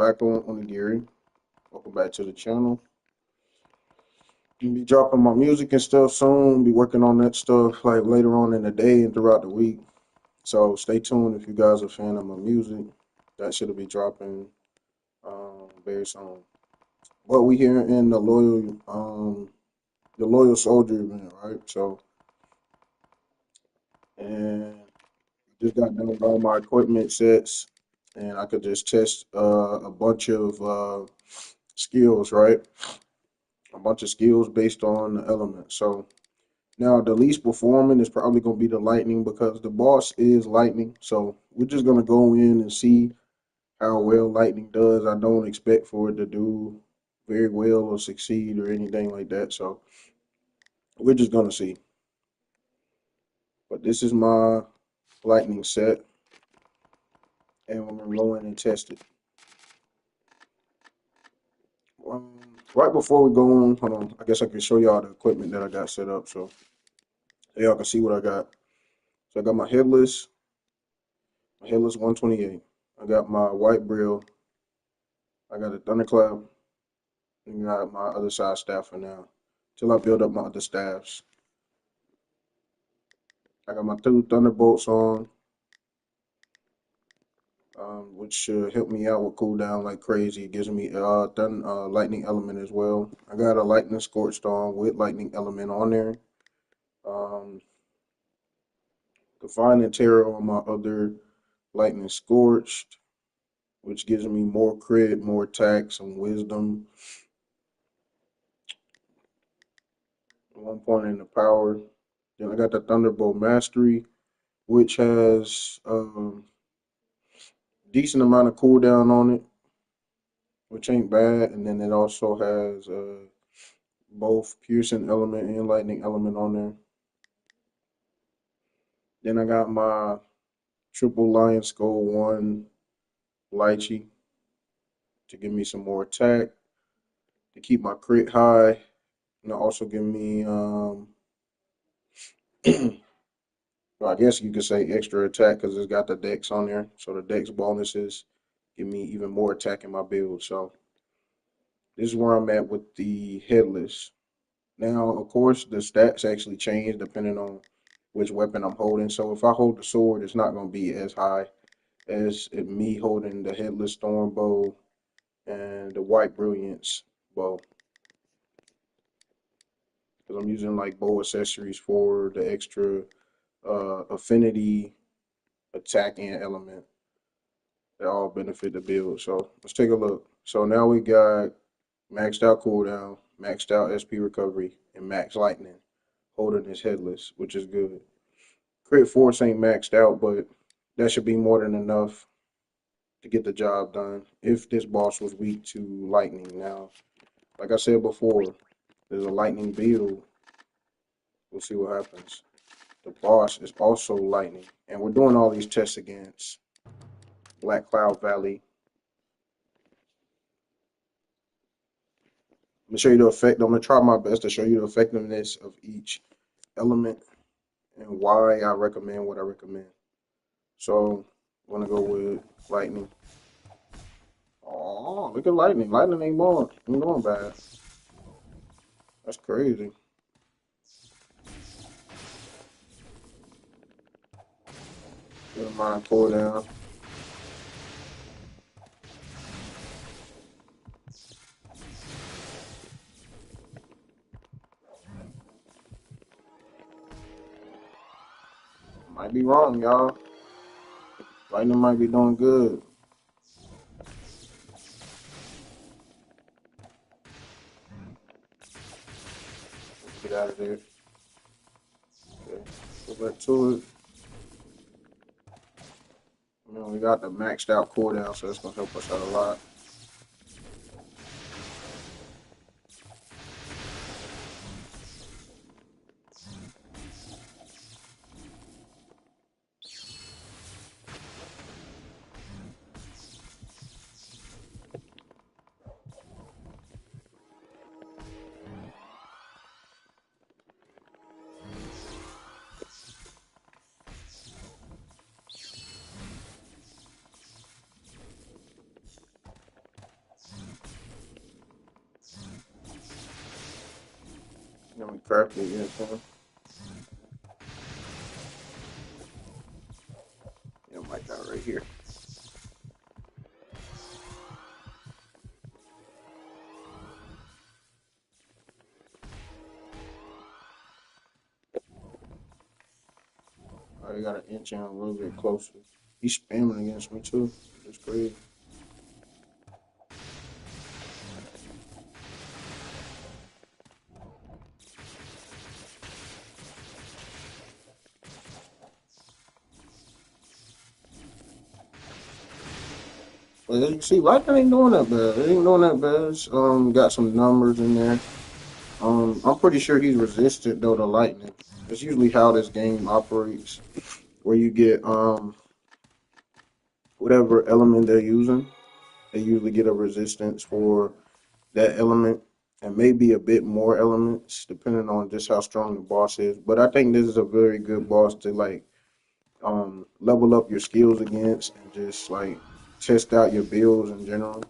back on Onigiri. Welcome back to the channel. Gonna be dropping my music and stuff soon. Be working on that stuff like later on in the day and throughout the week. So stay tuned if you guys are a fan of my music. That should be dropping very soon. But we here in the loyal soldier event, right? So and just got done with all my equipment sets, and I could just test a bunch of skills, right? A bunch of skills based on the element. So now the least performing is probably going to be the lightning because the boss is lightning. So we're just going to go in and see how well lightning does. I don't expect for it to do very well or succeed or anything like that. So we're just going to see. But this is my lightning set, and we're going to go in and test it. Um, right before we go on, hold on. I guess I can show y'all the equipment that I got set up so y'all can see what I got. So I got my headless 128. I got my white brill. I got a thunderclap. And got my other side staff for now. Till I build up my other staffs. I got my two thunderbolts on, which should help me out with cooldown like crazy. It gives me lightning element as well. I got a lightning scorched on with lightning element on there. Define and terror on my other lightning scorched, which gives me more crit, more attack, some wisdom. 1 point in the power. Then I got the Thunderbolt Mastery, which has decent amount of cooldown on it, which ain't bad. And then it also has both piercing element and lightning element on there. Then I got my triple lion skull 1 lychee to give me some more attack, to keep my crit high, and also give me well, I guess you could say extra attack because it's got the dex on there. So the dex bonuses give me even more attack in my build. So this is where I'm at with the headless. Now, of course, the stats actually change depending on which weapon I'm holding. So if I hold the sword, it's not going to be as high as me holding the headless storm bow and the white brilliance bow. Because I'm using like bow accessories for the extra affinity, attack, and element. They all benefit the build. So let's take a look. So now we got maxed out cooldown, maxed out SP recovery, and max lightning holding his headless, which is good. Crit force ain't maxed out, but that should be more than enough to get the job done if this boss was weak to lightning. Now, like I said before, there's a lightning build. We'll see what happens. The boss is also lightning, and we're doing all these tests against Black Cloud Valley. I'm gonna show you the effect. I'm gonna try my best to show you the effectiveness of each element and why I recommend what I recommend. So I'm gonna go with lightning. Oh, look at lightning. Lightning ain't going bad. That's crazy. Get mine pull down. Might be wrong, y'all. Lightning might be doing good. Get out of there. Okay. Go back to it. You know, we got the maxed out cooldown, so it's gonna help us out a lot. Let me craft it. Yeah, so, yeah, my guy right here. I got an inch in a little bit closer. He's spamming against me too. It's crazy. But as you see, Lightning ain't doing that bad. It ain't doing that bad. Got some numbers in there. I'm pretty sure he's resistant though to lightning. That's usually how this game operates, where you get whatever element they're using, they usually get a resistance for that element, and maybe a bit more elements depending on just how strong the boss is. But I think this is a very good boss to like level up your skills against and just like test out your builds in general.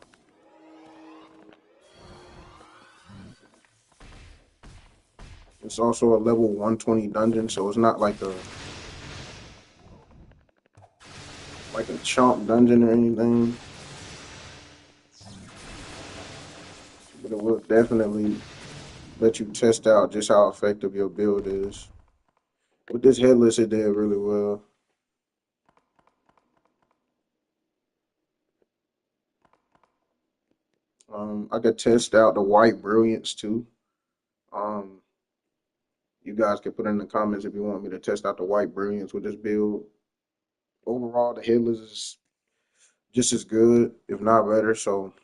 It's also a level 120 dungeon, so it's not like a chomp dungeon or anything, but it will definitely let you test out just how effective your build is. With this headless, it did really well. I could test out the white brilliance too. Um, you guys can put in the comments if you want me to test out the white brilliance with this build. Overall, the headless is just as good, if not better. So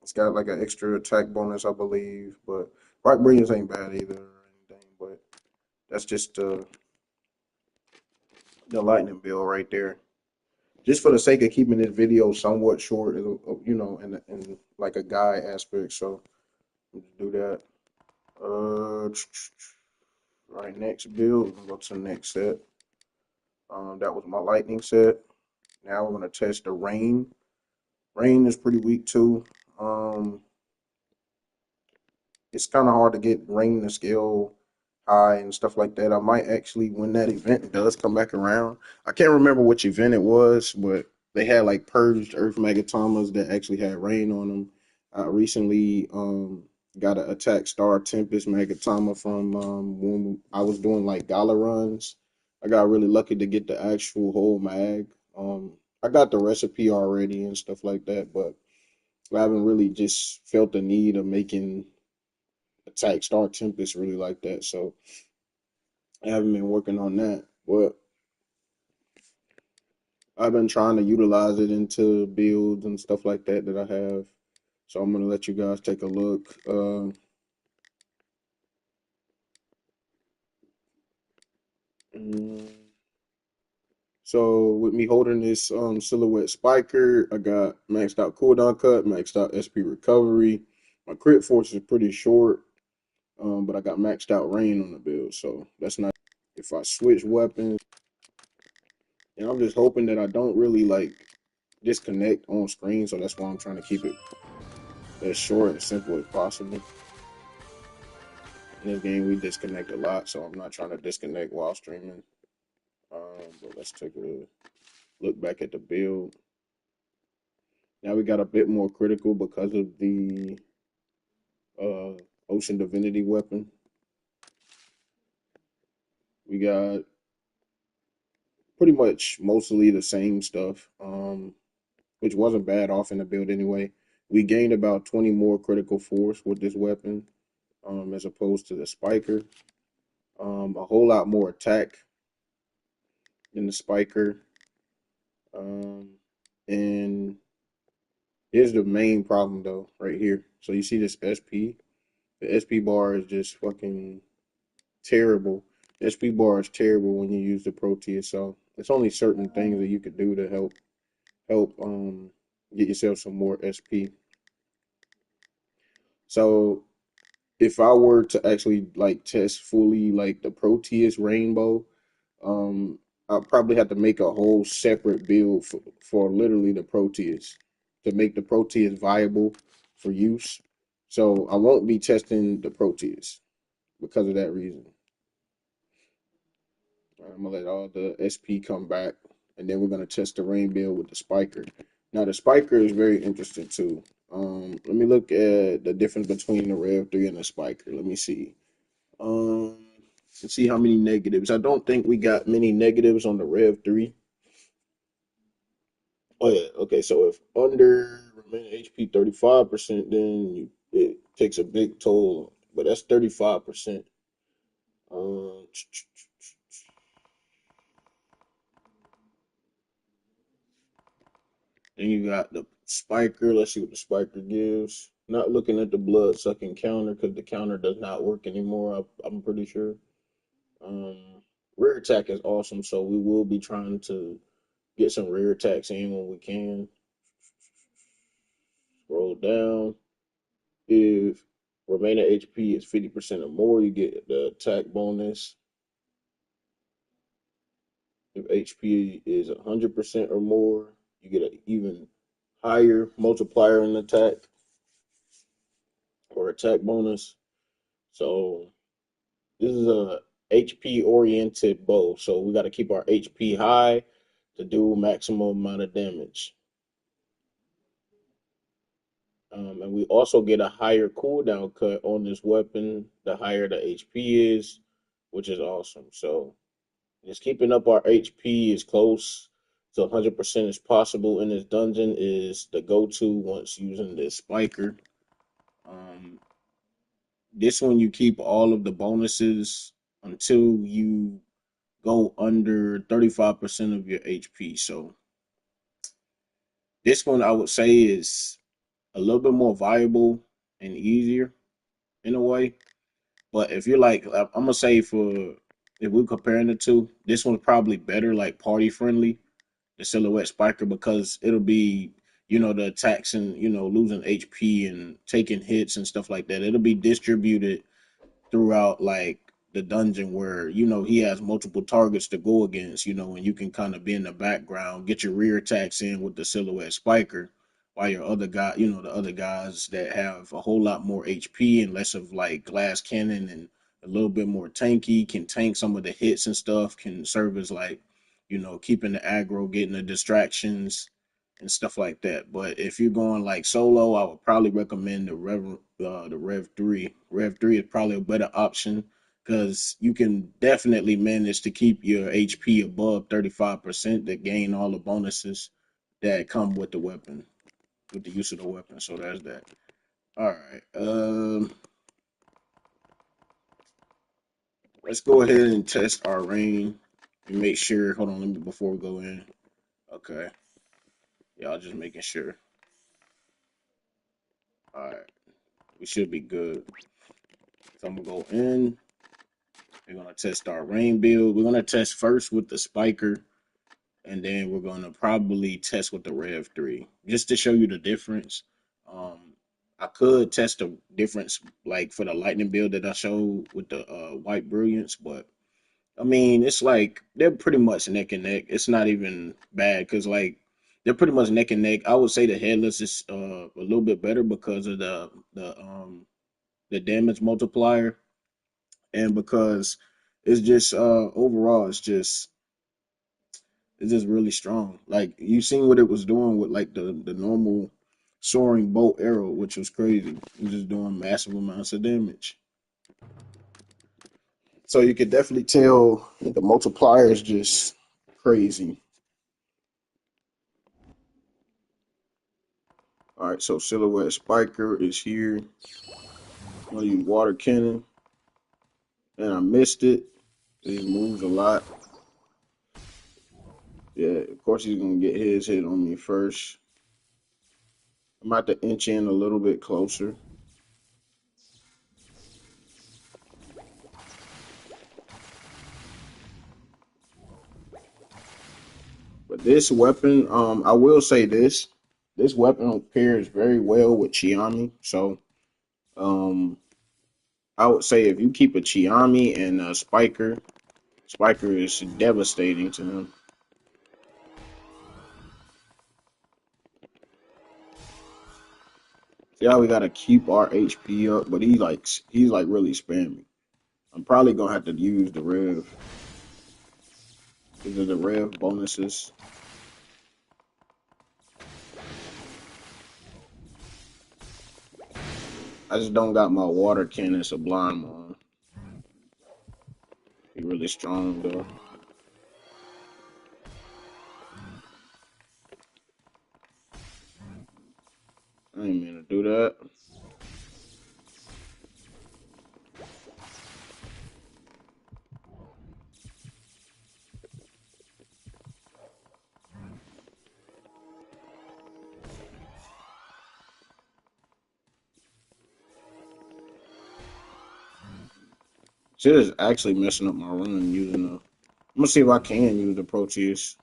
it's got like an extra attack bonus, I believe. But white brilliance ain't bad either or anything. But that's just the lightning build right there. Just for the sake of keeping this video somewhat short, in like a guide aspect. So let's do that. Uh, right, next build. We'll go to the next set. That was my lightning set. Now we're gonna test the rain. Rain is pretty weak too. Um, it's kind of hard to get rain to scale high and stuff like that. I might actually, when that event does come back around, I can't remember which event it was, but they had like purged Earth Megatomas that actually had rain on them. I recently got an Attack Star Tempest Megatama from when I was doing like gala runs. I got really lucky to get the actual whole mag. I got the recipe already and stuff like that, but I haven't really just felt the need of making Attack Star Tempest really like that. So I haven't been working on that. But I've been trying to utilize it into builds and stuff like that that I have. So I'm gonna let you guys take a look. Mm, so with me holding this silhouette spiker, I got maxed out cooldown cut, maxed out SP recovery. My crit force is pretty short, but I got maxed out rain on the build, so that's not. If I switch weapons, and I'm just hoping that I don't really like disconnect on screen, so that's why I'm trying to keep it as short and simple as possible. In this game, we disconnect a lot, so I'm not trying to disconnect while streaming. But let's take a look back at the build. Now we got a bit more critical because of the uh, Ocean Divinity weapon. We got pretty much mostly the same stuff, which wasn't bad off in the build anyway. We gained about 20 more critical force with this weapon, as opposed to the spiker. A whole lot more attack than the spiker. Um, and here's the main problem though, right here. So you see this SP? The SP bar is just fucking terrible. The SP bar is terrible when you use the Proteus. So it's only certain things that you could do to help get yourself some more SP. So if I were to actually like test fully like the Proteus Rainbow, um, I'll probably have to make a whole separate build for literally the Proteus to make the Proteus viable for use. So I won't be testing the Proteus. because of that reason. I'm gonna let all the SP come back, and then we're gonna test the rain build with the spiker. Now the spiker is very interesting too. Let me look at the difference between the Rev 3 and the spiker. Let me see. Um, let's see how many negatives. I don't think we got many negatives on the Rev 3. Oh yeah, okay. So if under remaining HP 35%, then it takes a big toll. But that's 35%. Um, then you got the spiker. Let's see what the spiker gives. Not looking at the blood sucking counter because the counter does not work anymore. I'm pretty sure. Rear attack is awesome, so we will be trying to get some rear attacks in when we can. Scroll down. If remaining HP is 50% or more, you get the attack bonus. If HP is 100% or more, you get an even higher multiplier in attack or attack bonus. So this is a HP oriented bow. So we got to keep our HP high to do maximum amount of damage. And we also get a higher cooldown cut on this weapon the higher the HP is, which is awesome. So just keeping up our HP as close to 100% as possible in this dungeon is the go-to once using this spiker. Um, this one you keep all of the bonuses until you go under 35% of your HP. So this one I would say is a little bit more viable and easier in a way. But if you're like, I'm gonna say for if we're comparing the two, this one's probably better, like party friendly, the silhouette spiker, because it'll be, the attacks and losing HP and taking hits and stuff like that. It'll be distributed throughout like the dungeon where he has multiple targets to go against, and you can kind of be in the background, get your rear attacks in with the silhouette spiker, while your other guy, the other guys that have a whole lot more HP and less of like glass cannon and a little bit more tanky can tank some of the hits and stuff, can serve as like, keeping the aggro, getting the distractions and stuff like that. But if you're going like solo, I would probably recommend the Rev 3. Rev 3 is probably a better option because you can definitely manage to keep your HP above 35% to gain all the bonuses that come with the weapon, with the use of the weapon. So that's that. All right. Let's go ahead and test our rain and make sure. Hold on, let me before we go in. Okay. Y'all just making sure. All right. We should be good. So I'm gonna go in. We're gonna test our rain build. We're gonna test first with the spiker, and then we're gonna probably test with the Rev 3, just to show you the difference. I could test the difference like for the lightning build that I showed with the white brilliance, but I mean it's like they're pretty much neck and neck. It's not even bad because like they're pretty much neck and neck. I would say the headless is a little bit better because of the damage multiplier and because it's just overall it's just really strong. Like you seen what it was doing with like the normal soaring bolt arrow, which was crazy. It was just doing massive amounts of damage. So you could definitely tell the multiplier is just crazy. All right, so silhouette spiker is here. I'm gonna use water cannon, and I missed it. It moves a lot. Yeah, of course he's gonna get his hit on me first. I'm about to inch in a little bit closer. But this weapon, I will say this weapon pairs very well with Chiami. So, um, I would say if you keep a Chiami and a Spiker, Spiker is devastating to him. See how we gotta keep our HP up, but he's like really spamming. I'm probably gonna have to use the rev because of the rev bonuses. I just don't got my water cannon sublime on. Be really strong though. I ain't mean to do that. Shit is actually messing up my run using the. I'm gonna see if I can use the Proteus.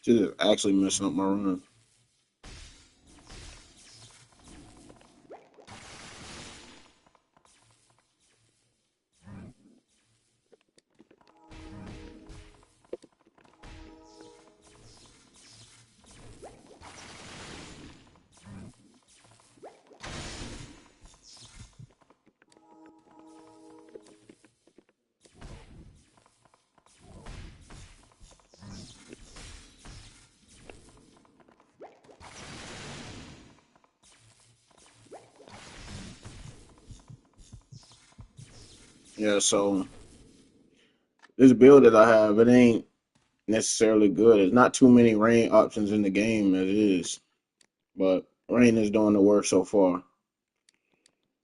Shit is actually messing up my run. Yeah, so this build that I have, it ain't necessarily good. There's not too many rain options in the game as it is, but rain is doing the work so far.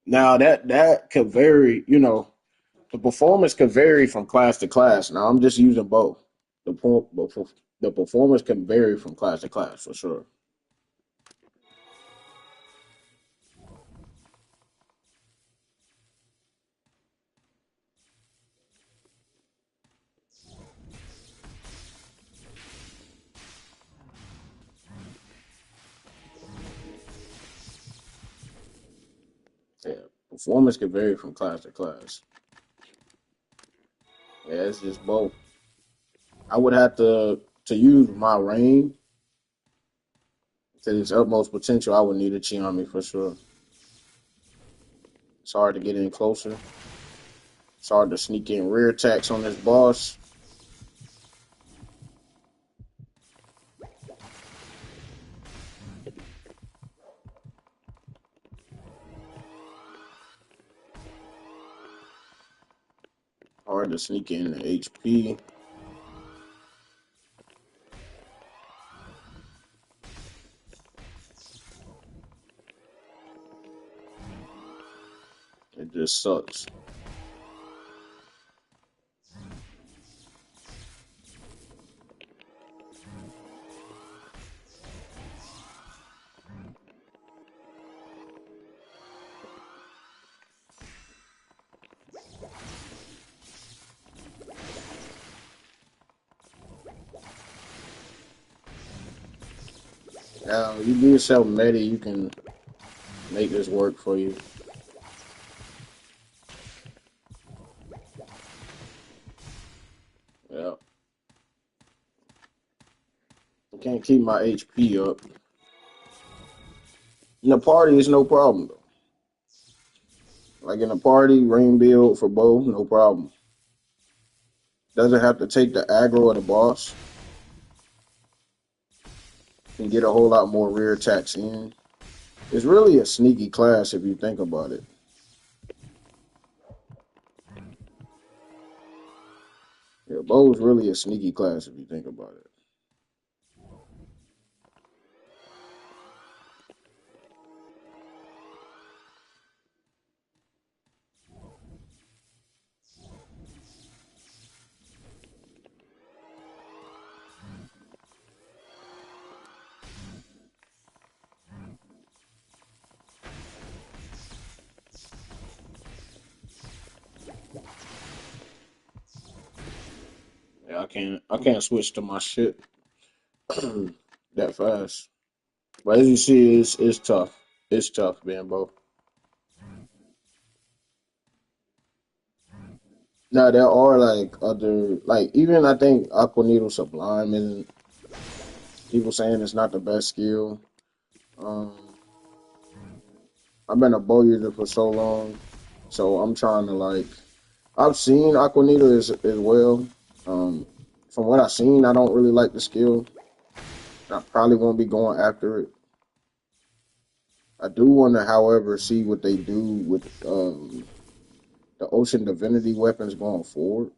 Now that could vary, the performance could vary from class to class. Now I'm just using both. The performance can vary from class to class for sure. Yeah, performance can vary from class to class. Yeah, it's just both. I would have to use my rain to its utmost potential. I would need a Chiami for sure. It's hard to get in closer. It's hard to sneak in rear attacks on this boss. Hard to sneak in the HP. It just sucks. Now, you do yourself meta, you can make this work for you. Yeah. I can't keep my HP up. In a party, it's no problem though. Like in a party, ring build for both, no problem. Doesn't have to take the aggro of the boss. Can get a whole lot more rear attacks in. It's really a sneaky class if you think about it. Yeah, Bo's really a sneaky class if you think about it. Yeah, I can't switch to my shit that fast. But as you see, it's tough. It's tough being Bo. Now there are like other like even I think Aqua Needle Sublime isn't people saying it's not the best skill. Um I've been a bow user for so long, so I'm trying to like. I've seen Aquanita as well. Um, from what I've seen, I don't really like the skill. I probably won't be going after it. I do want to, however, see what they do with the Ocean Divinity weapons going forward.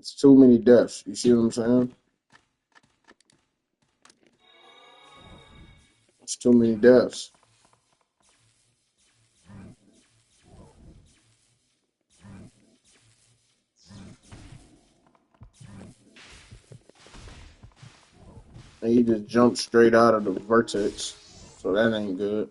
It's too many deaths. You see what I'm saying? It's too many deaths. And he just jumped straight out of the vertex. So that ain't good.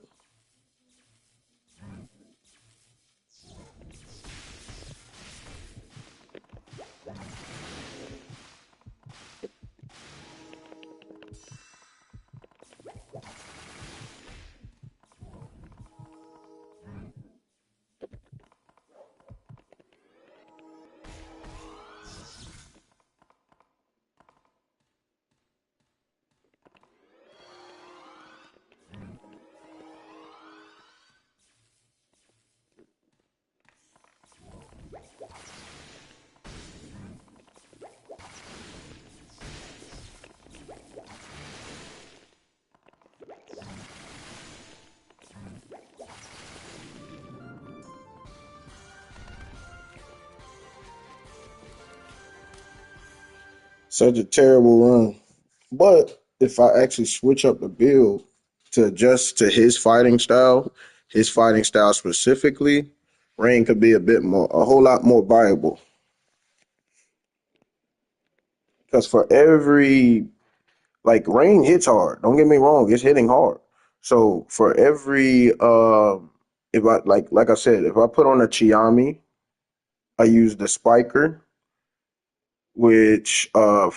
Such a terrible run. But if I actually switch up the build to adjust to his fighting style specifically, Rain could be a whole lot more viable. Because for every, like, Rain hits hard. Don't get me wrong, it's hitting hard. So for every, if I, like I said, if I put on a Chiami, I use the Spiker, which, I'll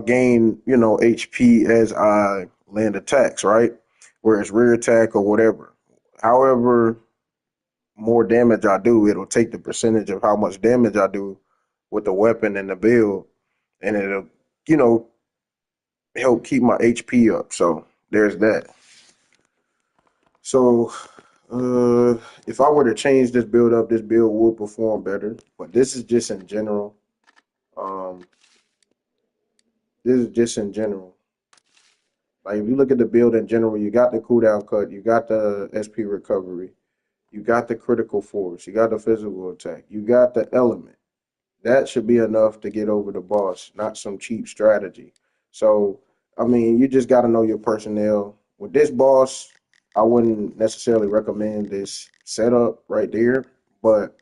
gain, HP as I land attacks, right? Whereas rear attack or whatever. However, more damage I do, it'll take the percentage of how much damage I do with the weapon and the build, and it'll, you know, help keep my HP up. So there's that. So if I were to change this build up, this build would perform better. But this is just in general. Um, this is just in general. Like if you look at the build in general, you got the cooldown cut, you got the SP recovery, you got the critical force, you got the physical attack, you got the element. That should be enough to get over the boss, not some cheap strategy. So, I mean, you just got to know your personnel. With this boss, I wouldn't necessarily recommend this setup right there, but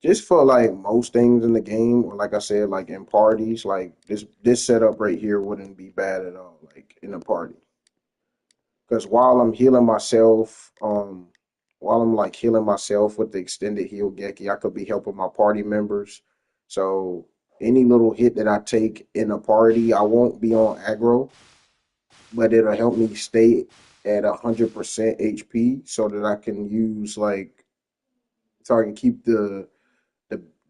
just for like most things in the game, or like I said, like in parties, like this setup right here wouldn't be bad at all, like in a party. Because while I'm like healing myself with the extended heal Geki, I could be helping my party members. So any little hit that I take in a party, I won't be on aggro, but it'll help me stay at 100% HP so that I can use like so I can keep the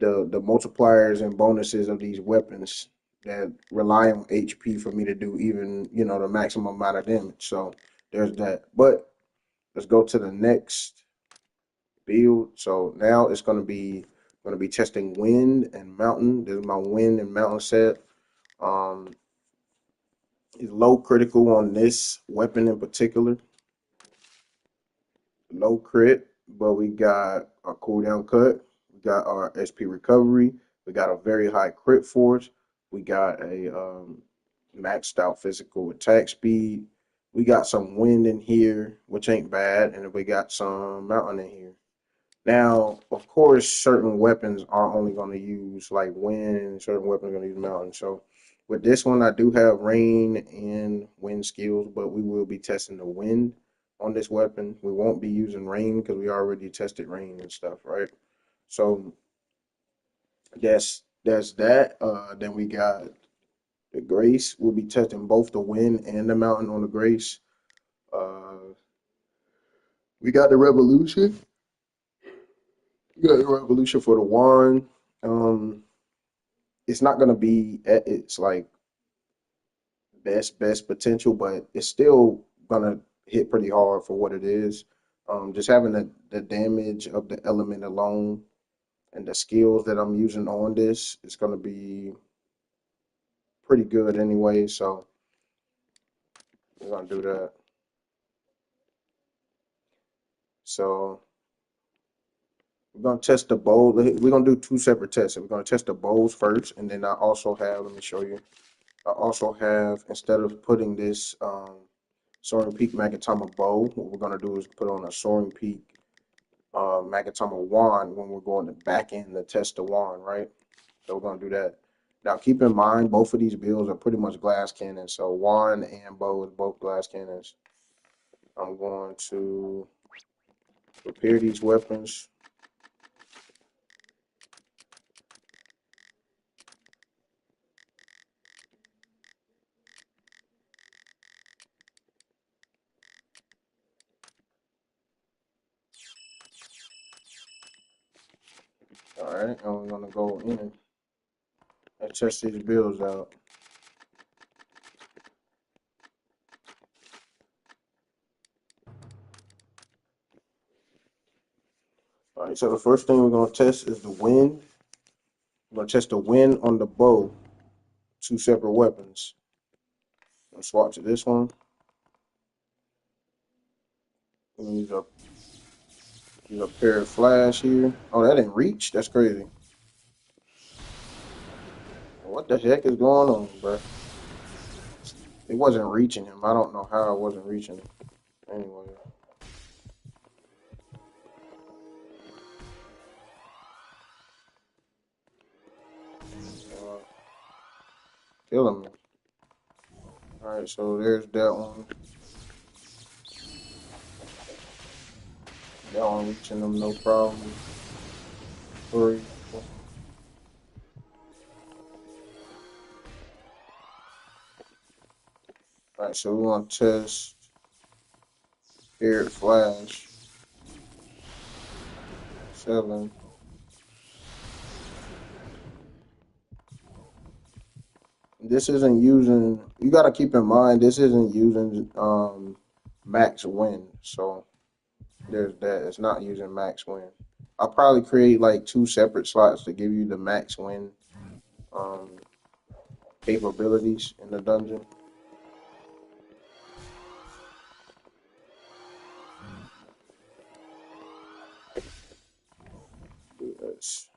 the multipliers and bonuses of these weapons that rely on HP for me to do even the maximum amount of damage. So there's that. But let's go to the next build. So now it's going to be testing wind and mountain. This is my wind and mountain set. Um, it's low critical on this weapon in particular. Low crit, but we got our cooldown cut. We got our SP recovery. We got a very high crit force. We got a maxed out physical attack speed. We got some wind in here, which ain't bad, and we got some mountain in here. Now, of course, certain weapons are only going to use like wind, and certain weapons are going to use mountain. So, with this one, I do have rain and wind skills, but we will be testing the wind on this weapon. We won't be using rain because we already tested rain and stuff, right? So, that's that. Then we got the grace. We'll be testing both the wind and the mountain on the grace. Uh, we got the revolution. You got the revolution for the wand. Um, it's not gonna be at its like best potential, but it's still gonna hit pretty hard for what it is. Just having the damage of the element alone and the skills that I'm using on this, it's gonna be pretty good anyway. So we're gonna do that. So we're gonna test the bow. We're gonna do two separate tests. We're gonna test the bows first, and then I also have. Let me show you. I also have, instead of putting this Soaring Peak Magatama bow, what we're gonna do is put on a Soaring Peak Magatama wand when we're going to back in to test the wand, right? So we're gonna do that. Now keep in mind, both of these builds are pretty much glass cannons. So wand and bow is both glass cannons. I'm going to prepare these weapons. All right, and we're gonna go in and test these builds out. All right, so the first thing we're gonna test is the wind. We're gonna test the wind on the bow, two separate weapons. I'll swap to this one. Use a pair of flash here. Oh, that didn't reach. That's crazy. What the heck is going on, bro? It wasn't reaching him. I don't know how it wasn't reaching him. Anyway. Uh, killing me. Alright, so there's that one. That one reaching them, no problem. 3. Alright, so we want to test here flash. 7. This isn't using, you got to keep in mind, this isn't using max win. So there's that. It's not using max win. I'll probably create like 2 separate slots to give you the max win um, capabilities in the dungeon. Do this.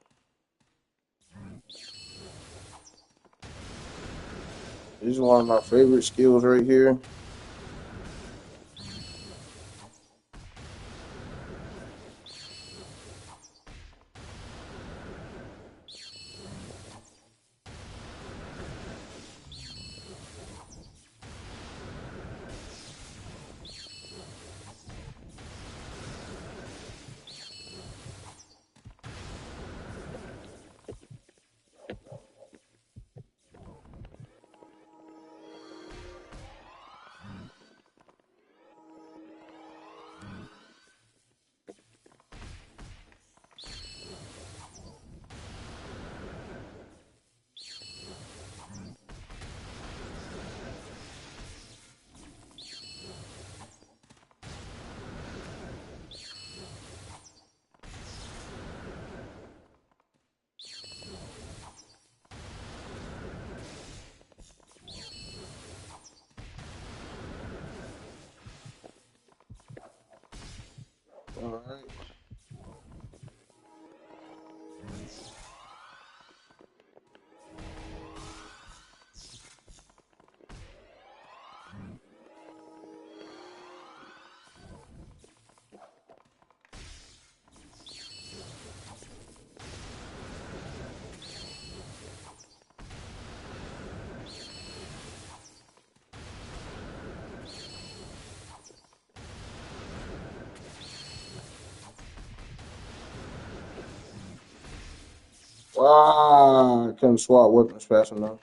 This is one of my favorite skills right here. All right. Ah, I couldn't swap weapons fast enough.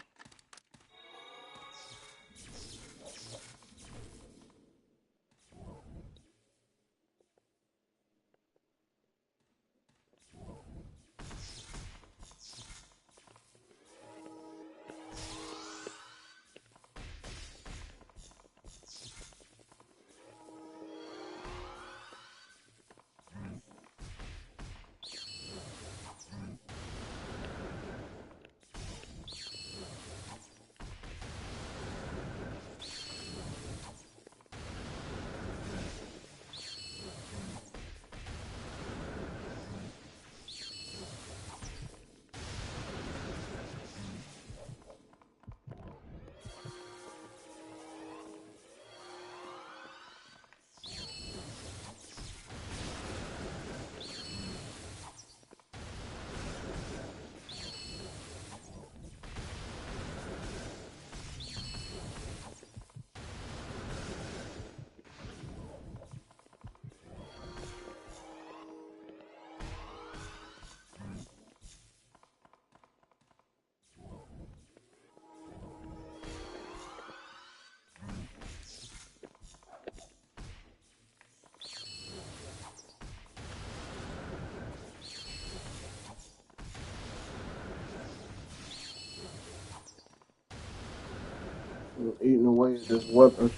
eating away at this weapon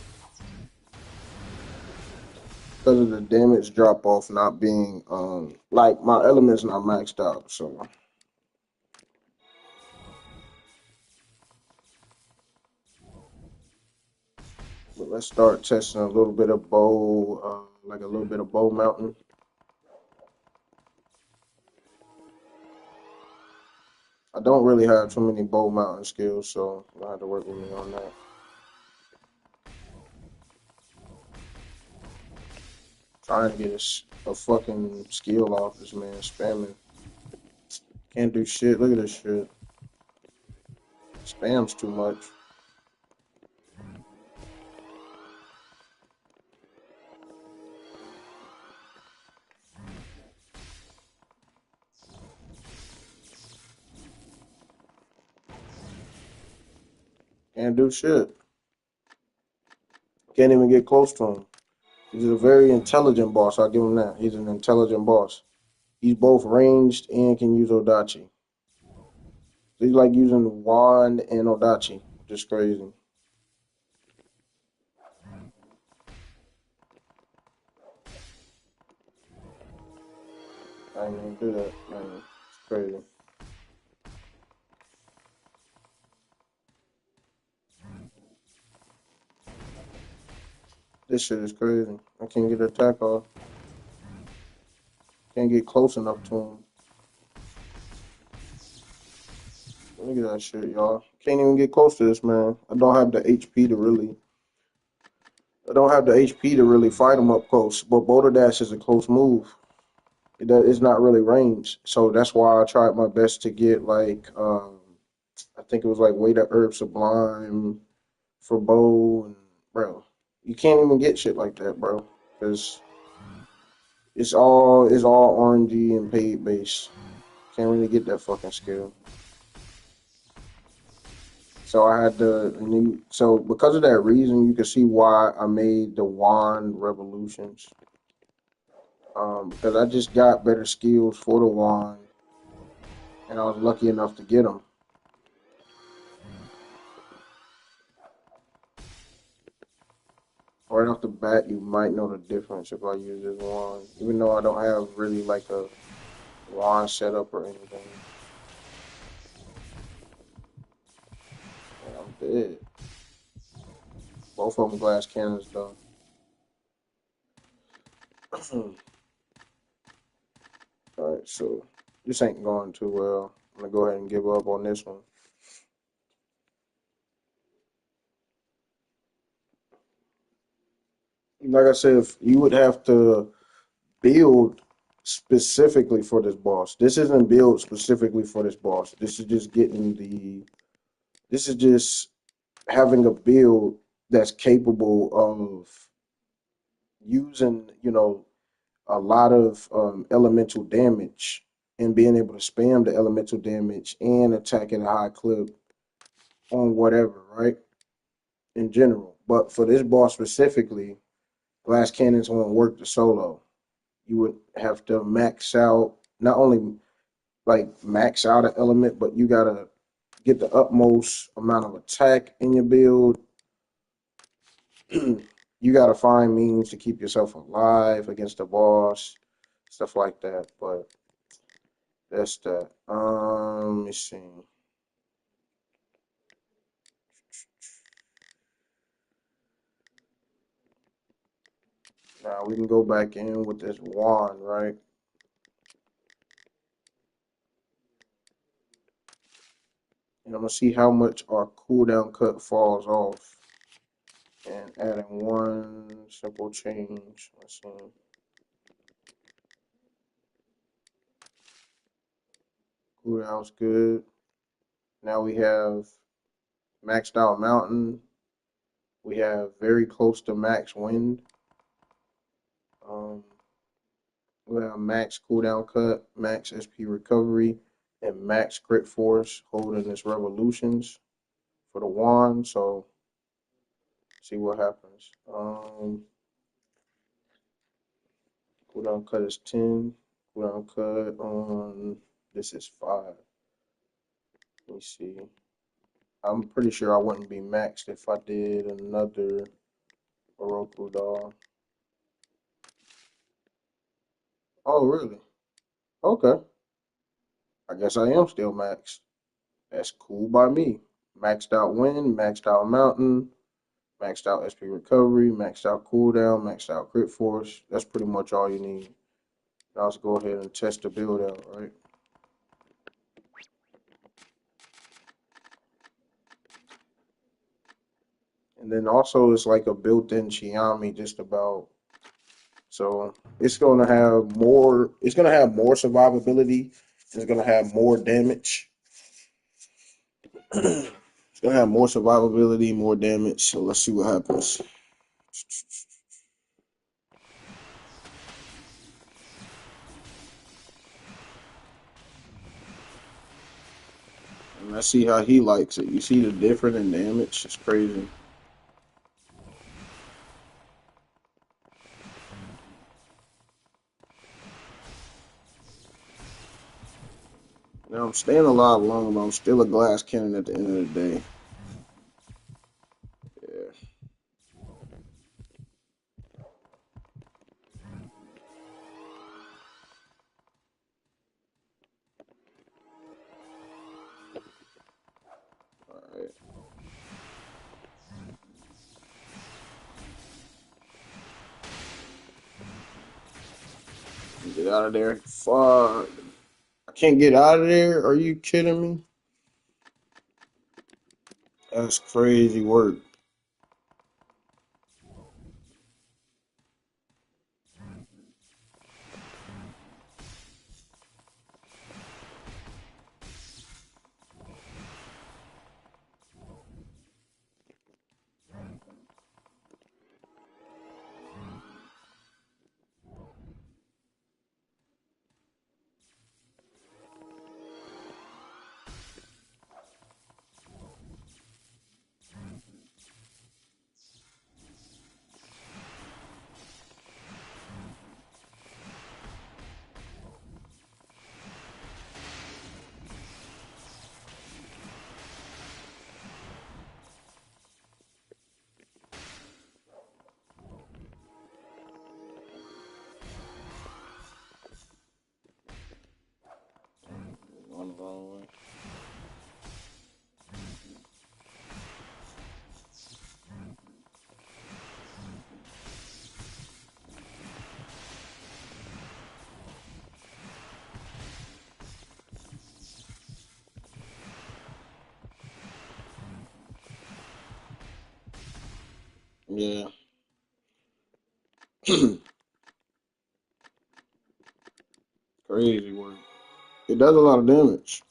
because of the damage drop off not being like my elements not maxed out. So, but let's start testing a little bit of bow, like a little bit of bow mountain. I don't really have too many bow mountain skills, so you'll have to work with me on that. Trying to get a fucking skill off this man spamming. Can't do shit. Look at this shit. Spams too much. Can't do shit. Can't even get close to him. He's a very intelligent boss. I'll give him that. He's an intelligent boss. He's both ranged and can use Odachi. He's like using wand and Odachi. Just crazy. I ain't even do that, man. It's crazy. This shit is crazy. I can't get an attack off. Can't get close enough to him. Look at that shit, y'all. Can't even get close to this man. I don't have the HP to really. I don't have the HP to really fight him up close. But Boulder Dash is a close move. It's not really ranged, so that's why I tried my best to get like I think it was like Way to Herb Sublime for bow and bro, you can't even get shit like that, bro, because it's all RNG and paid base. Can't really get that fucking skill. So I had to, so because of that reason, you can see why I made the wand revolutions. Because I just got better skills for the wand, and I was lucky enough to get them. Right off the bat, you might know the difference if I use this wand, even though I don't have really like a wand setup or anything. And I'm dead. Both of them glass cannons though. Alright, so this ain't going too well. I'm gonna go ahead and give up on this one. Like I said, if you would have to build specifically for this boss. This isn't built specifically for this boss. This is just getting the. This is just having a build that's capable of using, a lot of elemental damage and being able to spam the elemental damage and attack at a high clip on whatever, right? In general. But for this boss specifically, glass cannons won't work the solo. You would have to max out, not only like max out an element, but you gotta get the utmost amount of attack in your build. You gotta find means to keep yourself alive against the boss, stuff like that. But that's that. Let me see. Now we can go back in with this wand, right? And I'm gonna see how much our cooldown cut falls off. And adding one simple change. Let's see. Cooldown's good. Now we have maxed out mountain. We have very close to max wind. Um, we have max cooldown cut, max SP recovery, and max crit force holding its revolutions for the wand. So see what happens. Cooldown cut is 10. Cooldown cut on this is 5. Let me see. I'm pretty sure I wouldn't be maxed if I did another Oroku doll. Oh, really? Okay. I guess I am still maxed. That's cool by me. Maxed out wind, maxed out mountain, maxed out SP recovery, maxed out cooldown, maxed out crit force. That's pretty much all you need. Now let's go ahead and test the build out, right? And then also it's like a built-in Chiami just about. So it's gonna have more. It's gonna have more survivability. It's gonna have more damage. It's gonna have more survivability, more damage. So let's see what happens. And let's see how he likes it. You see the difference in damage? It's crazy. Now I'm staying alive long, but I'm still a glass cannon at the end of the day. Yeah. All right. Get out of there. Fuck. I can't get out of there. Are you kidding me? That's crazy work. Going the wrong way. Yeah. Crazy work. It does a lot of damage.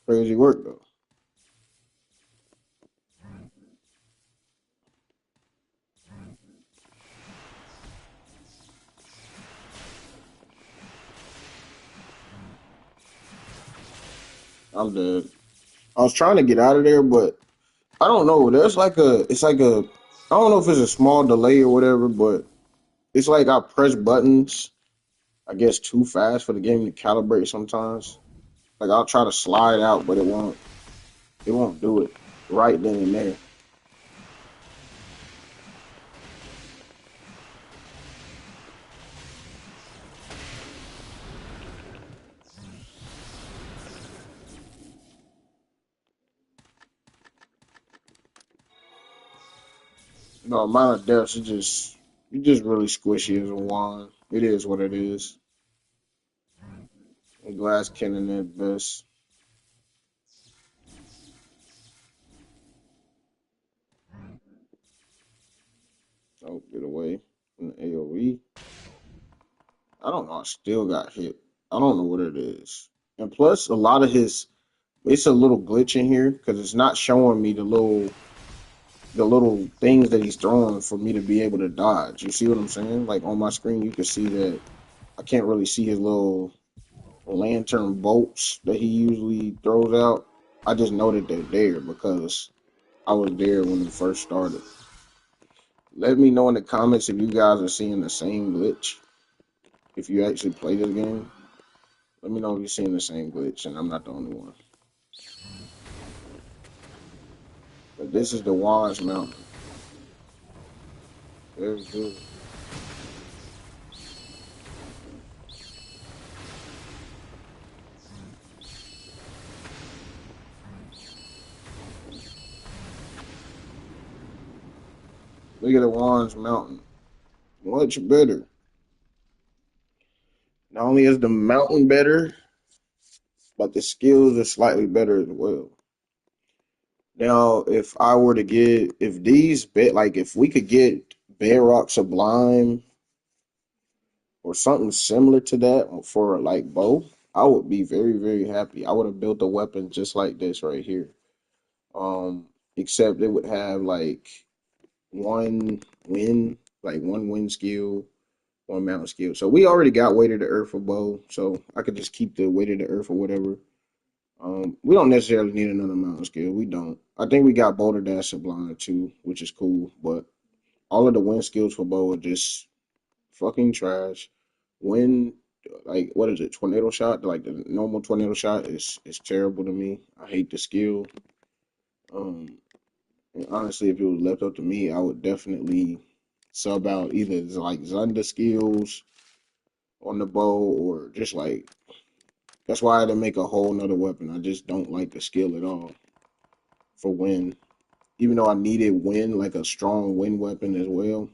Crazy work though. I'm dead. I was trying to get out of there, but I don't know. There's like a, it's like a, I don't know if it's a small delay or whatever, but it's like I press buttons, I guess, too fast for the game to calibrate sometimes. Like I'll try to slide out, but it won't do it right then and there. No amount of deaths, it just really squishy as a wand. It is what it is. A glass cannon at best. Oh, get away from the AoE. I don't know. I still got hit. I don't know what it is. And plus, a lot of his, it's a little glitch in here because it's not showing me the little things that he's throwing for me to be able to dodge. You see what I'm saying? Like on my screen, you can see that I can't really see his little lantern bolts that he usually throws out. I just know that they're there because I was there when it first started. Let me know in the comments if you guys are seeing the same glitch. If you actually play this game, let me know if you're seeing the same glitch and I'm not the only one. This is the Wands Mountain. Very good. Look at the Wands Mountain. Much better. Not only is the mountain better, but the skills are slightly better as well. Now, if I were to get, if these bit like if we could get Bedrock Sublime or something similar to that for like both, I would be very, very happy. I would have built a weapon just like this right here. Except it would have like one win, like one win skill, one mountain skill. So we already got weight of the earth for bow, so I could just keep the weight of the earth or whatever. We don't necessarily need another mountain skill. We don't. I think we got Boulder Dash Sublime too, which is cool. But all of the win skills for bow are just fucking trash. Win, like what is it? Tornado shot, like the normal tornado shot is terrible to me. I hate the skill. Um, and honestly, if it was left up to me, I would definitely sub out either like Zunda skills on the bow or just like that's why I had to make a whole nother weapon. I just don't like the skill at all for win. Even though I needed win, like a strong win weapon as well,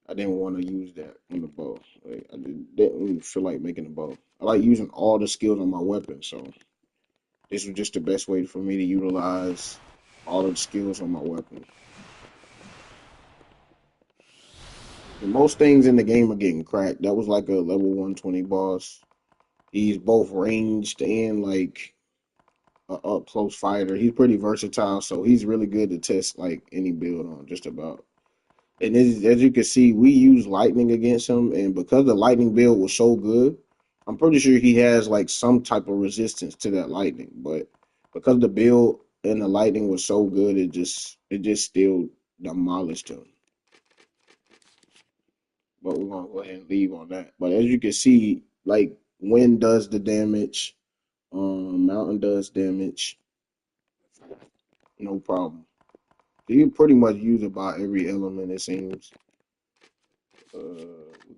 I didn't want to use that on the bow. Like, I didn't really feel like making a bow. I like using all the skills on my weapon, so this was just the best way for me to utilize all of the skills on my weapon. And most things in the game are getting cracked. That was like a level 120 boss. He's both ranged and like a up close fighter. He's pretty versatile, so he's really good to test like any build on just about. And as you can see, we use lightning against him, and because the lightning build was so good, I'm pretty sure he has like some type of resistance to that lightning. But because the build and the lightning was so good, it just still demolished him. But we're gonna go ahead and leave on that. But as you can see, like wind does the damage, mountain does damage, no problem. You can pretty much use about every element it seems. We're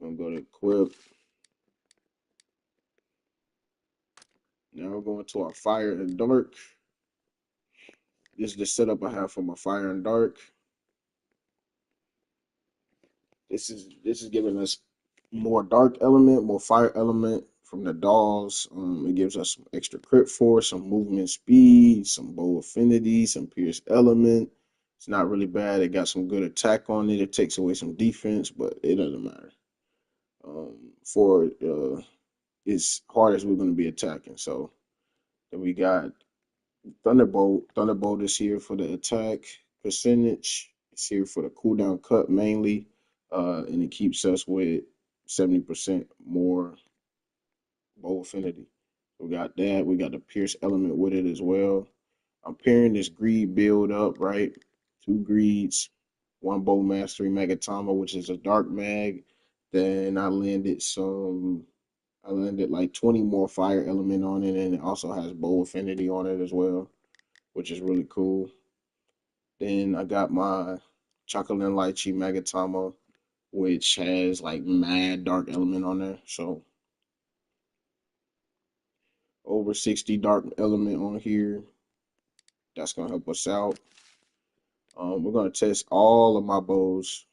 gonna go to equip. Now we're going to our fire and dark. This is the setup I have for my fire and dark. This is giving us more dark element, more fire element from the dolls. It gives us some extra crit force, some movement speed, some bow affinity, some pierce element. It's not really bad. It got some good attack on it. It takes away some defense, but it doesn't matter. For as hard as we're going to be attacking. So then we got Thunderbolt. Thunderbolt is here for the attack percentage. It's here for the cooldown cut mainly, and it keeps us with 70% more bow affinity. We got that. We got the pierce element with it as well. I'm pairing this greed build up, right? Two greeds, one bow mastery magatama, which is a dark mag. Then I landed like 20 more fire element on it, and it also has bow affinity on it as well, which is really cool. Then I got my chocolate and lychee magatama, which has like mad dark element on there. So over 60 dark element on here. That's gonna help us out. We're gonna test all of my bows.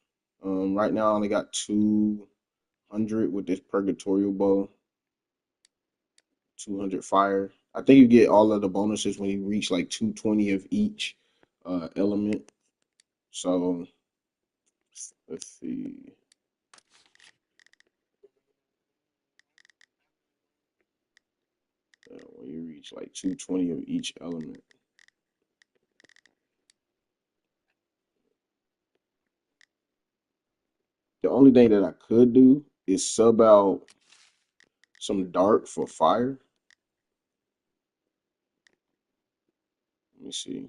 Right now I only got 200 with this purgatorial bow, 200 fire. I think you get all of the bonuses when you reach like 220 of each element. So let's see. When you reach like 220 of each element. The only thing that I could do is sub out some dark for fire. Let me see.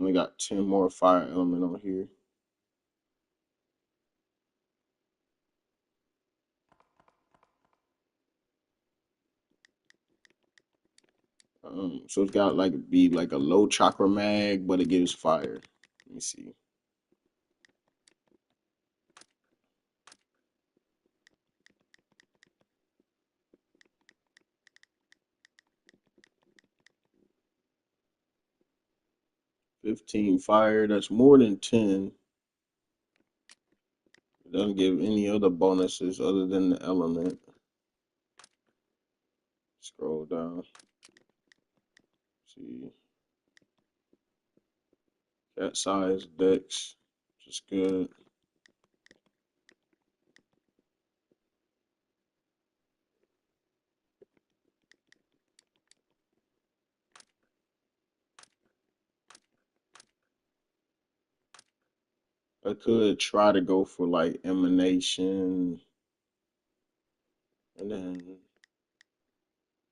Only got 10 more fire element on here. So it's got like be like a low chakra mag, but it gives fire. Let me see. 15 fire. That's more than 10. It doesn't give any other bonuses other than the element. Scroll down. See. Cat size, dex, which is good. I could try to go for like emanation and then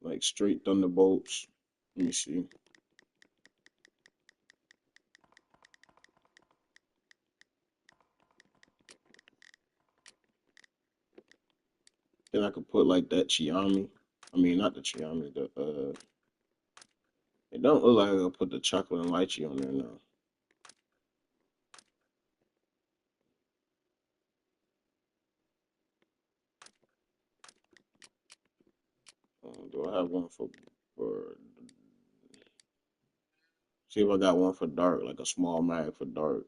like straight thunderbolts. Let me see. Then I could put like that Chiami. I mean, not the Chiami. It don't look like I could put the chocolate and lychee on there now. Do I have one for? See if I got one for dark, like a small mag for dark.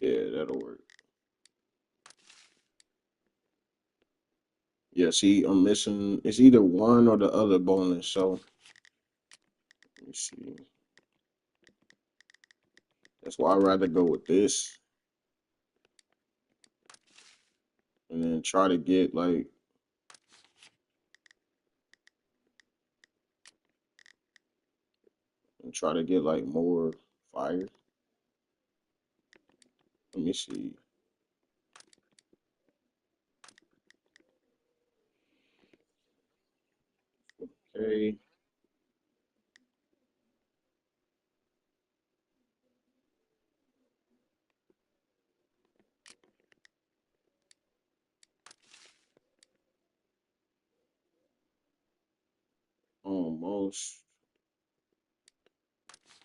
Yeah, that'll work. Yeah, see, I'm missing. It's either one or the other bonus. So let me see. That's why I'd rather go with this and then try to get like more fire. Let me see. Okay. Almost.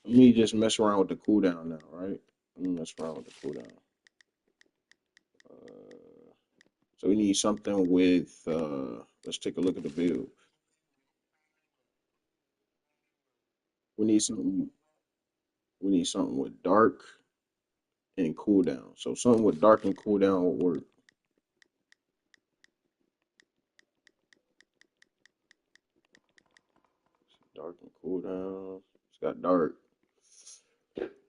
Let me just mess around with the cooldown now, right? Let me mess around with the cooldown. Uh, so we need something with. Let's take a look at the build. We need something. We need something with dark and cooldown. So something with dark and cooldown will work. Dark and cooldown. It's got dark.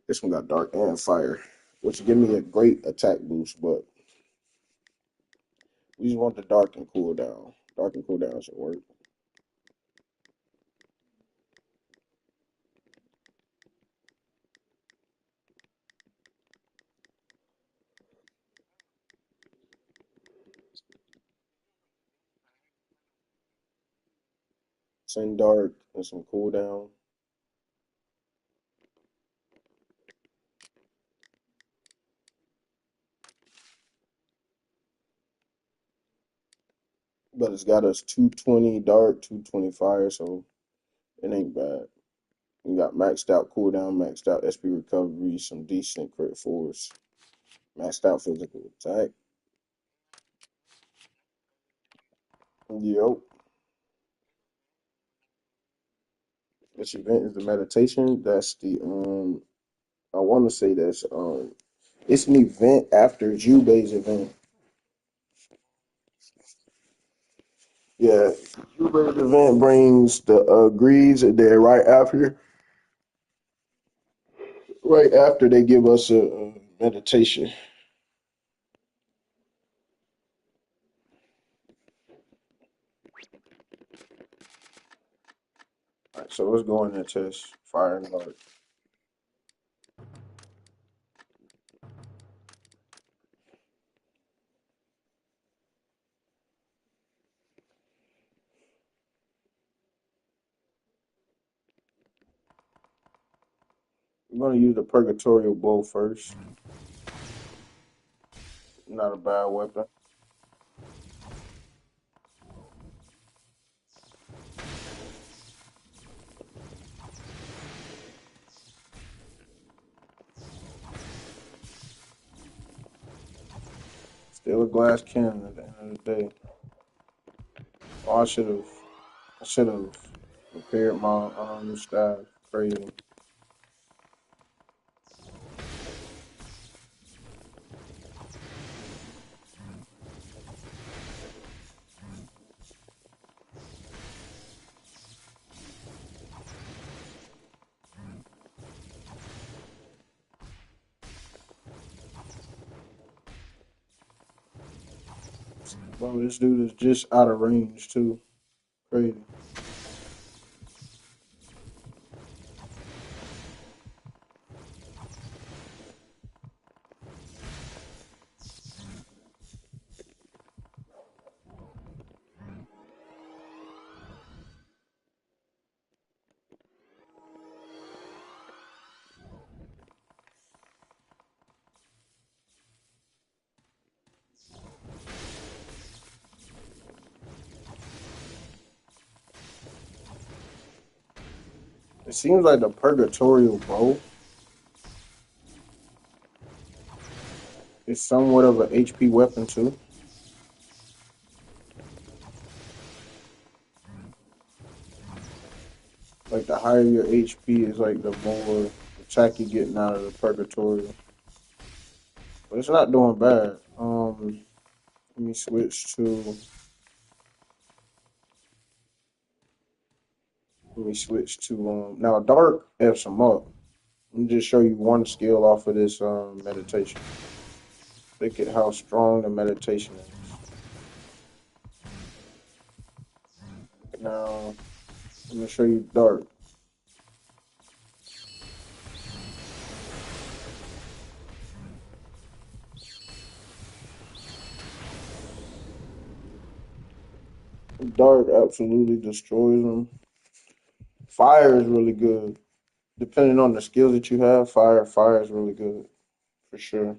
This one got dark and fire, which give me a great attack boost, but we just want the dark and cooldown. Dark and cooldown should work. Same dark and some cooldown. But it's got us 220 dark, 220 fire, so it ain't bad. We got maxed out cooldown, maxed out SP recovery, some decent crit force, maxed out physical attack. Yo, this event is the meditation. That's the I want to say that's it's an event after Jubei's event. Yeah, Jubei's event brings the greaves, and then right after they give us a meditation. All right, so let's go in and test fire and dark. I'm gonna use the purgatorial bow first. Not a bad weapon. still a glass cannon at the end of the day. Oh, I should have prepared my staff. Crazy. Bro, this dude is just out of range too. Crazy. It seems like the purgatorial bow is somewhat of an HP weapon too. Like the higher your HP is, like the more attack you're getting out of the purgatorial. But it's not doing bad. Let me switch to now dark F's them up. Let me just show you one skill off of this meditation. Look at how strong the meditation is. Now let me show you dark. Dark absolutely destroys them. Fire is really good. Depending on the skills that you have, fire is really good for sure.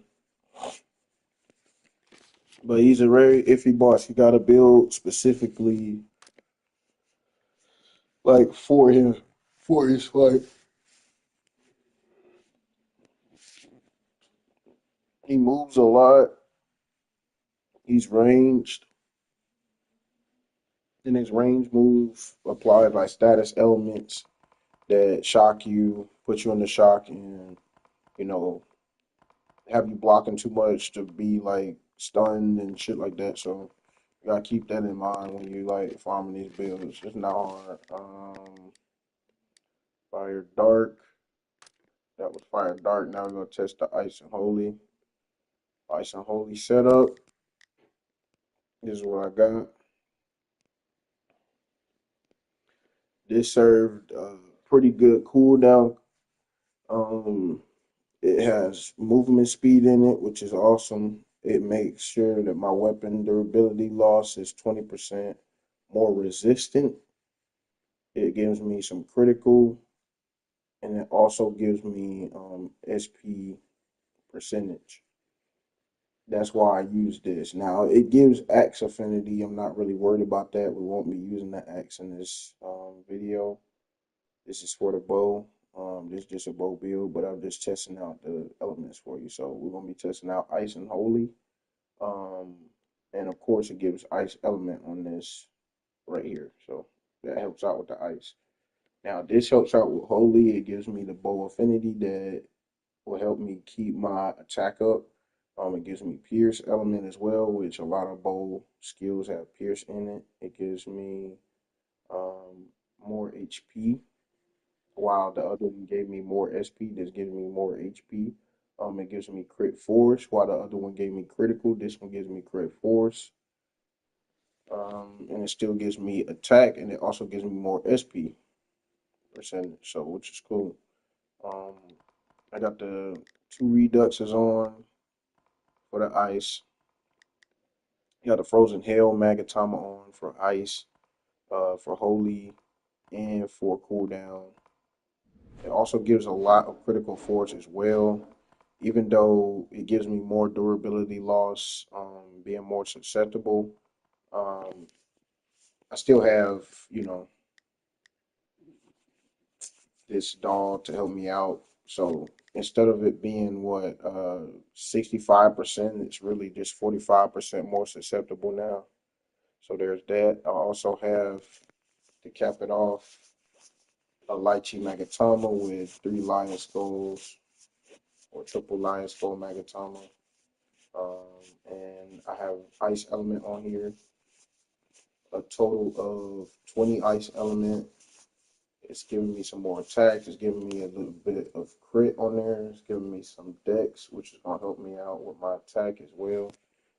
But he's a very iffy boss. You gotta build specifically like for his fight. He moves a lot. He's ranged. And his range move applies like status elements that shock you, put you in the shock, and you know have you blocking too much to be like stunned and shit like that. So you gotta keep that in mind when you like farming these builds. It's not hard. Fire dark. That was fire dark. Now we're gonna test the ice and holy. Ice and holy setup. This is what I got. This served a pretty good cooldown. Um, it has movement speed in it, which is awesome. It makes sure that my weapon durability loss is 20% more resistant. It gives me some critical, and it also gives me SP percentage. That's why I use this. Now it gives axe affinity. I'm not really worried about that. We won't be using the axe in this video. This is for the bow. This is just a bow build, but I'm just testing out the elements for you. So we're gonna be testing out ice and holy. Um, and of course it gives ice element on this right here. So that helps out with the ice. Now this helps out with holy. It gives me the bow affinity that will help me keep my attack up. It gives me pierce element as well, which a lot of bow skills have pierce in it. It gives me um, more HP, while the other one gave me more SP. This gives me more HP. It gives me crit force, while the other one gave me critical. This one gives me crit force. And it still gives me attack, and it also gives me more SP percentage, so which is cool. Um, I got the two reduxes on for the ice. You got the frozen hell magatama on for ice, for holy, and for cooldown. It also gives a lot of critical force as well, even though it gives me more durability loss, being more susceptible. Um, I still have, this dog to help me out. So instead of it being 65%, it's really just 45% more susceptible now. So there's that. I also have, to cap it off, a lychee magatama with 3 lion skulls or triple lion skull magatama. And I have ice element on here, a total of 20 ice element. It's giving me some more attacks. It's giving me a little bit of crit on there. It's giving me some dex, which is going to help me out with my attack as well.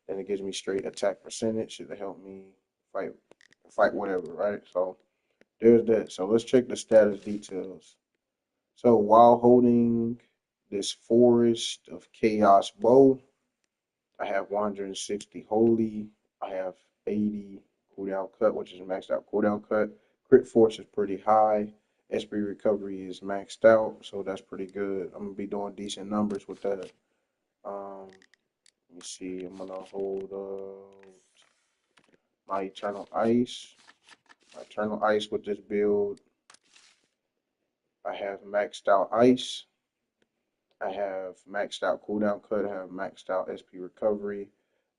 And it gives me straight attack percentage to help me fight whatever, right? So there's that. So let's check the status details. So while holding this Forest of Chaos bow, I have 160 holy. I have 80 cooldown cut, which is maxed out cooldown cut. Crit force is pretty high. SP recovery is maxed out, so that's pretty good. I'm gonna be doing decent numbers with that. Let me see. I'm gonna hold my Eternal Ice. My Eternal Ice with this build, I have maxed out Ice. I have maxed out cooldown cut. I have maxed out SP recovery.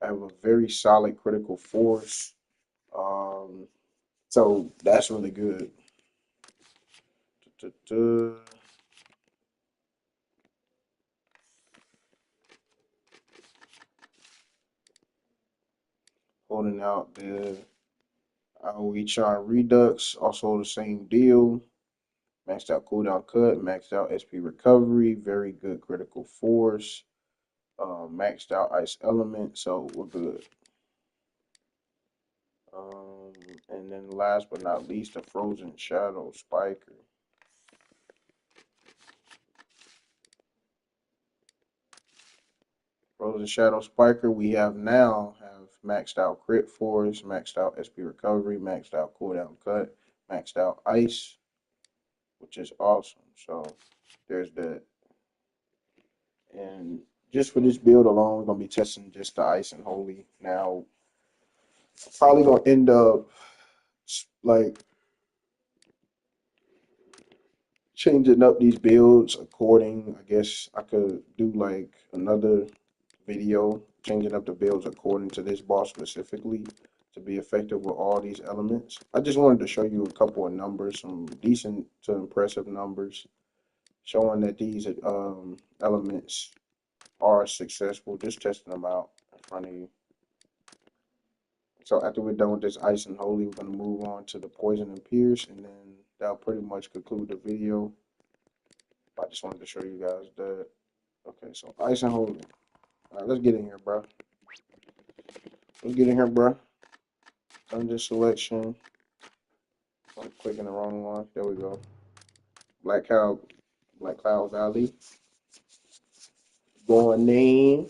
I have a very solid critical force. So that's really good. Holding out the AoE Charm Redux, also the same deal. Maxed out cooldown cut, maxed out SP recovery, very good critical force, maxed out ice element, so we're good. And then last but not least, the Frozen Shadow Spiker. Frozen Shadow Spiker, we have maxed out crit force, maxed out SP recovery, maxed out cooldown cut, maxed out ice, which is awesome. So there's that. And just for this build alone, we're gonna be testing just the ice and holy. Now, probably gonna end up like changing up these builds according. I guess I could do like another video changing up the builds according to this boss specifically to be effective with all these elements. I just wanted to show you a couple of numbers, some decent to impressive numbers, showing that these elements are successful. Just testing them out in front of you. So after we're done with this ice and holy, we're gonna move on to the poison and pierce, and then that'll pretty much conclude the video. I just wanted to show you guys that. Okay, so ice and holy. All right, let's get in here, bro. Let's get in here, bro. Dungeon selection. I'm clicking the wrong one. There we go. Black Cloud Valley. Going in.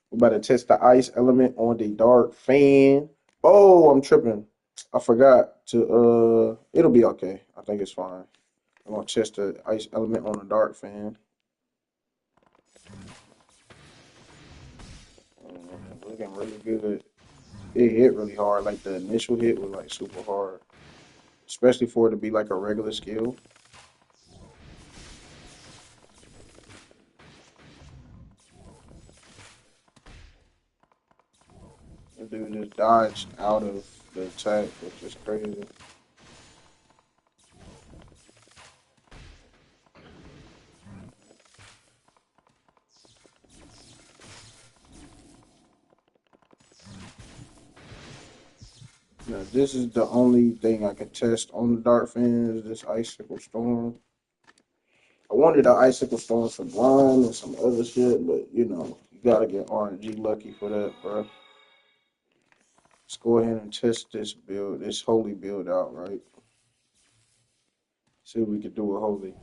We're about to test the ice element on the dark fan. Oh, I'm tripping. I forgot to it'll be okay. I think it's fine. I'm gonna test the ice element on the dark fan. Looking really good. It hit really hard. Like the initial hit was like super hard. Especially for it to be like a regular skill. The dude just dodged out of the attack, which is crazy. Now, this is the only thing I can test on the Dark Fan is this Icicle Storm. I wanted an Icicle Storm for Blind and some other shit, but you know, you gotta get RNG lucky for that, bro. Let's go ahead and test this build, this holy build out, right? See if we can do a holy.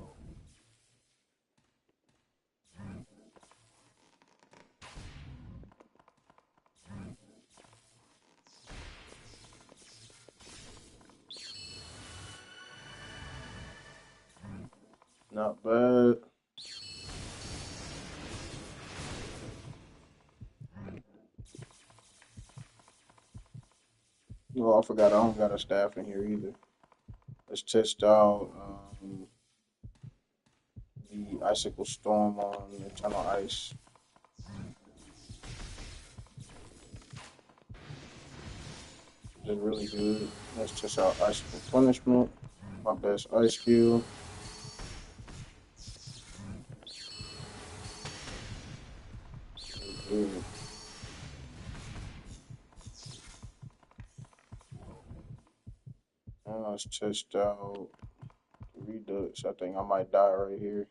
Not bad. Oh, I forgot I don't got a staff in here either. Let's test out the Icicle Storm on Eternal Ice. Is really good. Let's test out Icicle Punishment. My best ice skill. Good. And let's test out Redux. I think I might die right here.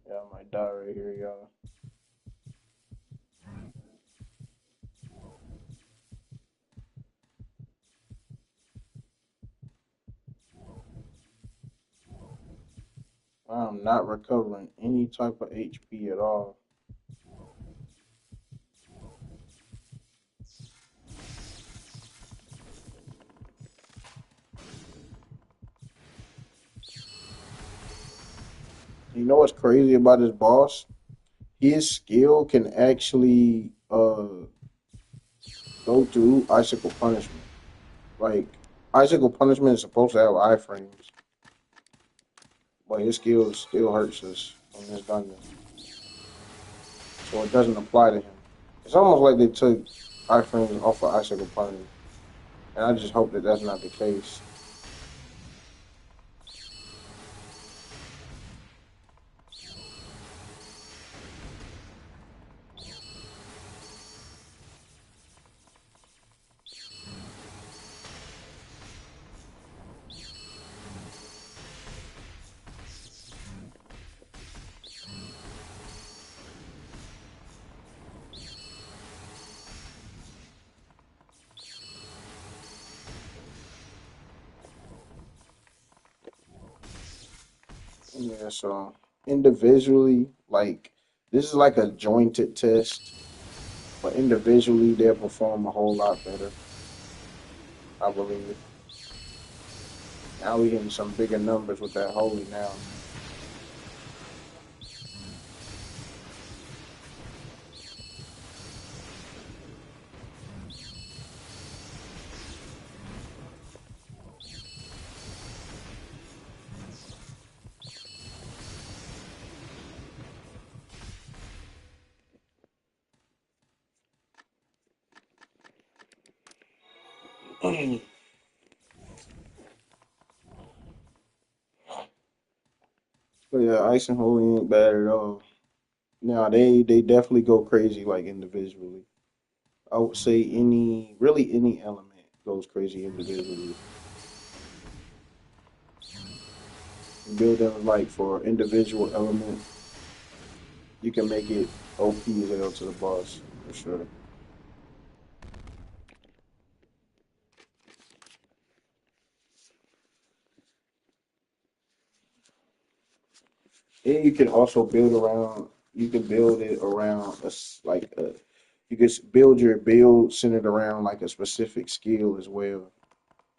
Yeah, I might die right here, y'all. I'm not recovering any type of HP at all. You know what's crazy about this boss? His skill can actually go through Icicle Punishment. Like, Icicle Punishment is supposed to have iframes, but his skill still hurts us in this dungeon. So it doesn't apply to him. It's almost like they took iframes off of Icicle Punishment. And I just hope that that's not the case. Yeah, so individually, like, this is like a jointed test, but individually they'll perform a whole lot better, I believe. Now we getting some bigger numbers with that holy now. But yeah, ice and holy ain't bad at all. Now they definitely go crazy like individually. I would say any element goes crazy individually. Build them like for individual element, you can make it OP as hell to the boss for sure. And you can also build around. You can build it around like you can build your build centered around like a specific skill as well,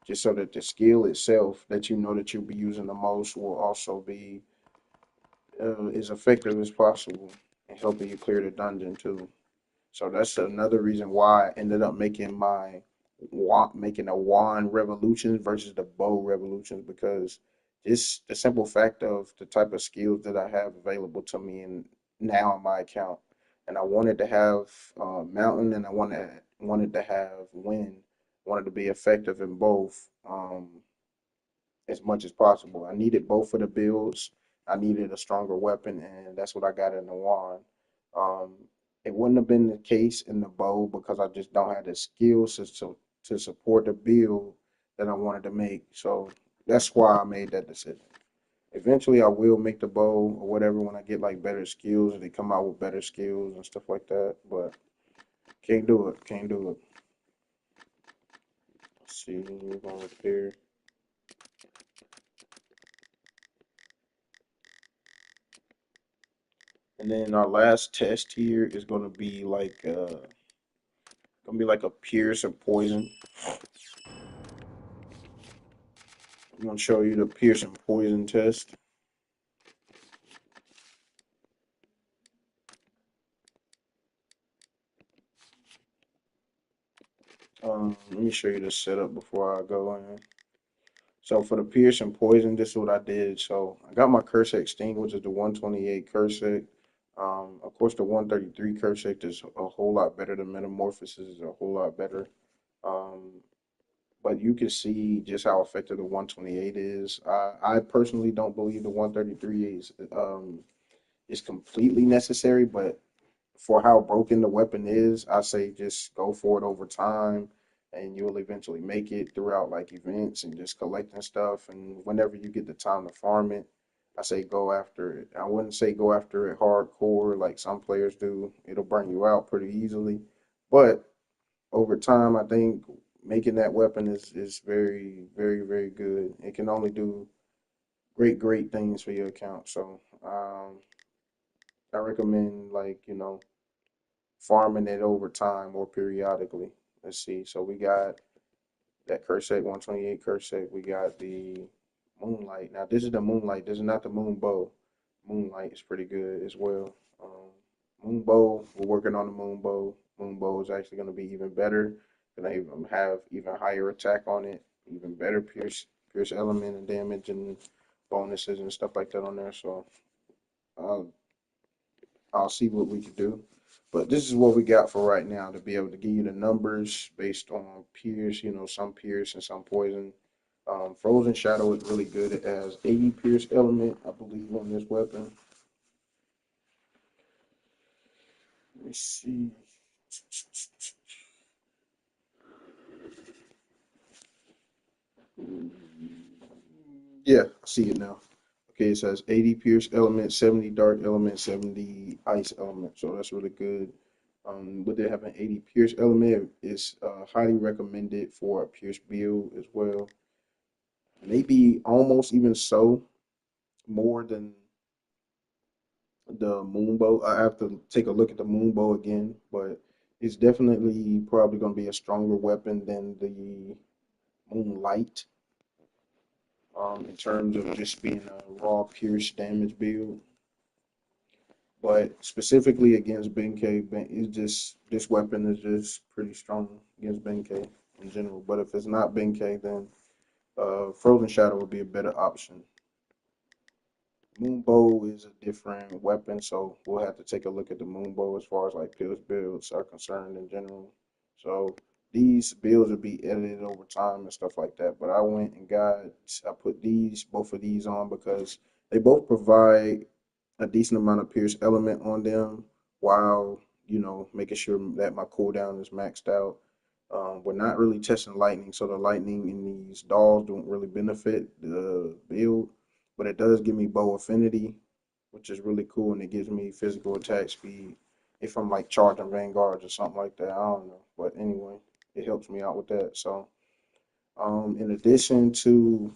just so that the skill itself that you know that you'll be using the most will also be as effective as possible and helping you clear the dungeon too. So that's another reason why I ended up making a wand revolution versus the bow revolutions because it's the simple fact of the type of skills that I have available to me and now on my account. And I wanted to have mountain and I wanted to have wind. Wanted to be effective in both. As much as possible. I needed both of the builds. I needed a stronger weapon, and that's what I got in the wand. Um, it wouldn't have been the case in the bow because I just don't have the skills to support the build that I wanted to make. So that's why I made that decision. Eventually, I will make the bow or whatever when I get like better skills and they come out with better skills and stuff like that. But can't do it. Can't do it. Let's see, we're going to repair. And then our last test here is gonna be like a pierce or poison. I'm gonna show you the pierce and poison test. Let me show you the setup before I go in. So for the pierce and poison, this is what I did. So I got my curse extinct, which is the 128 curse. Of course, the 133 curse is a whole lot better. The metamorphosis is a whole lot better. Um, but you can see just how effective the 128 is. I personally don't believe the 133 is completely necessary, but for how broken the weapon is, I say just go for it over time, and you'll eventually make it throughout like events and just collecting stuff. And whenever you get the time to farm it, I say go after it. I wouldn't say go after it hardcore like some players do. It'll burn you out pretty easily, but over time, I think making that weapon is very, very, very good. It can only do great things for your account. So I recommend like farming it over time or periodically. Let's see. So we got that Cursate 128 Cursate. We got the Moonlight. Now this is the Moonlight. This is not the Moon Bow. Moonlight is pretty good as well. Um, Moon Bow. We're working on the Moon Bow. Moon Bow is actually going to be even better. Gonna even have even higher attack on it. Even better pierce element and damage and bonuses and stuff like that on there. So I'll I'll see what we can do. But this is what we got for right now to be able to give you the numbers based on pierce, some pierce and some poison. Frozen Shadow is really good. It has 80 pierce element, I believe, on this weapon. Let me see. Yeah, I see it now. Okay, it says 80 pierce element, 70 dark element, 70 ice element. So that's really good. With it having 80 pierce element, it's highly recommended for a pierce build as well. Maybe almost even so more than the Moonbow. I have to take a look at the Moonbow again, but it's definitely probably going to be a stronger weapon than the Moonlight in terms of just being a raw pierce damage build. But specifically against Benkei, it's just this weapon is just pretty strong against Benkei in general. But if it's not Benkei, then Frozen Shadow would be a better option. Moonbow is a different weapon, so we'll have to take a look at the Moonbow as far as like builds are concerned in general. So these builds will be edited over time and stuff like that. But I went and I put both of these on because they both provide a decent amount of pierce element on them while making sure that my cooldown is maxed out. We're not really testing lightning, so the lightning in these dolls don't really benefit the build, but it does give me bow affinity, which is really cool, and it gives me physical attack speed if I'm like charging vanguards or something like that. I don't know, but anyway, it helps me out with that. So, in addition to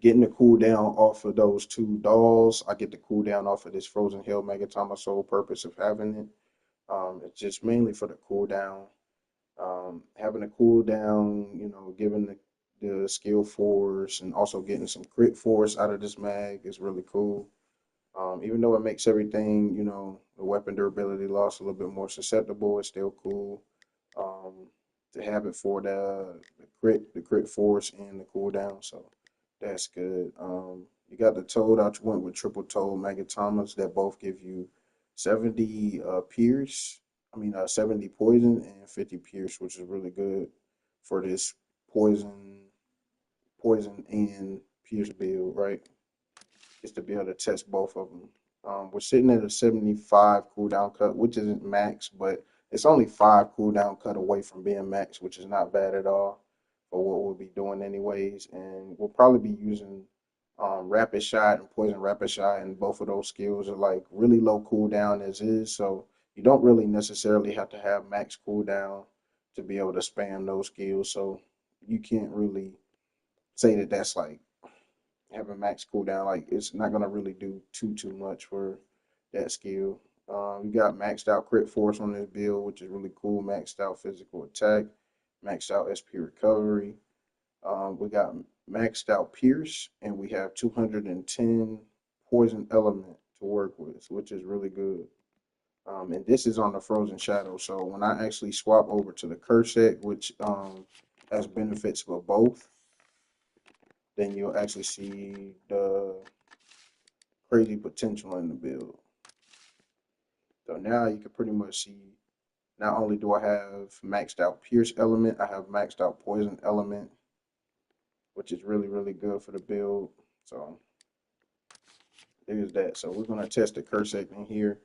getting the cooldown off of those two dolls, I get the cooldown off of this Frozen Hell Megatama sole purpose of having it. It's just mainly for the cooldown. Having a cooldown, giving the skill force and also getting some crit force out of this mag is really cool. Even though it makes everything, the weapon durability loss a little bit more susceptible, it's still cool. To have it for the crit force and the cooldown, so that's good. You got the Toad. I went with triple Toad Magatomas that both give you 70 pierce. 70 poison and 50 pierce, which is really good for this poison and pierce build, right? Just to be able to test both of them. We're sitting at a 75 cooldown cut, which isn't max, but it's only 5 cooldown cut away from being max, which is not bad at all for what we'll be doing anyways. And we'll probably be using rapid shot and poison rapid shot, and both of those skills are like really low cooldown as is. So you don't really necessarily have to have max cooldown to be able to spam those skills. So you can't really say that that's like having max cooldown, like it's not gonna really do too much for that skill. You got maxed out crit force on this build, which is really cool. Maxed out physical attack, maxed out SP recovery. We got maxed out pierce, and we have 210 poison element to work with, which is really good. And this is on the Frozen Shadow. So when I actually swap over to the Cursec, which has benefits for both, then you'll actually see the crazy potential in the build. So now you can pretty much see, not only do I have maxed out Pierce element, I have maxed out Poison element, which is really, really good for the build. So there's that. So we're going to test the Cursec in here,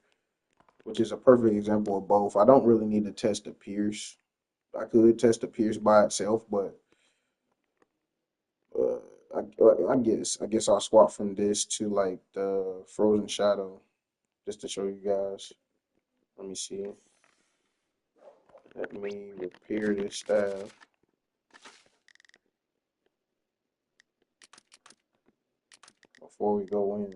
which is a perfect example of both. I don't really need to test the Pierce. I could test the Pierce by itself, but uh, I guess I'll swap from this to like the Frozen Shadow just to show you guys. Let me see. Let me repair this staff before we go in.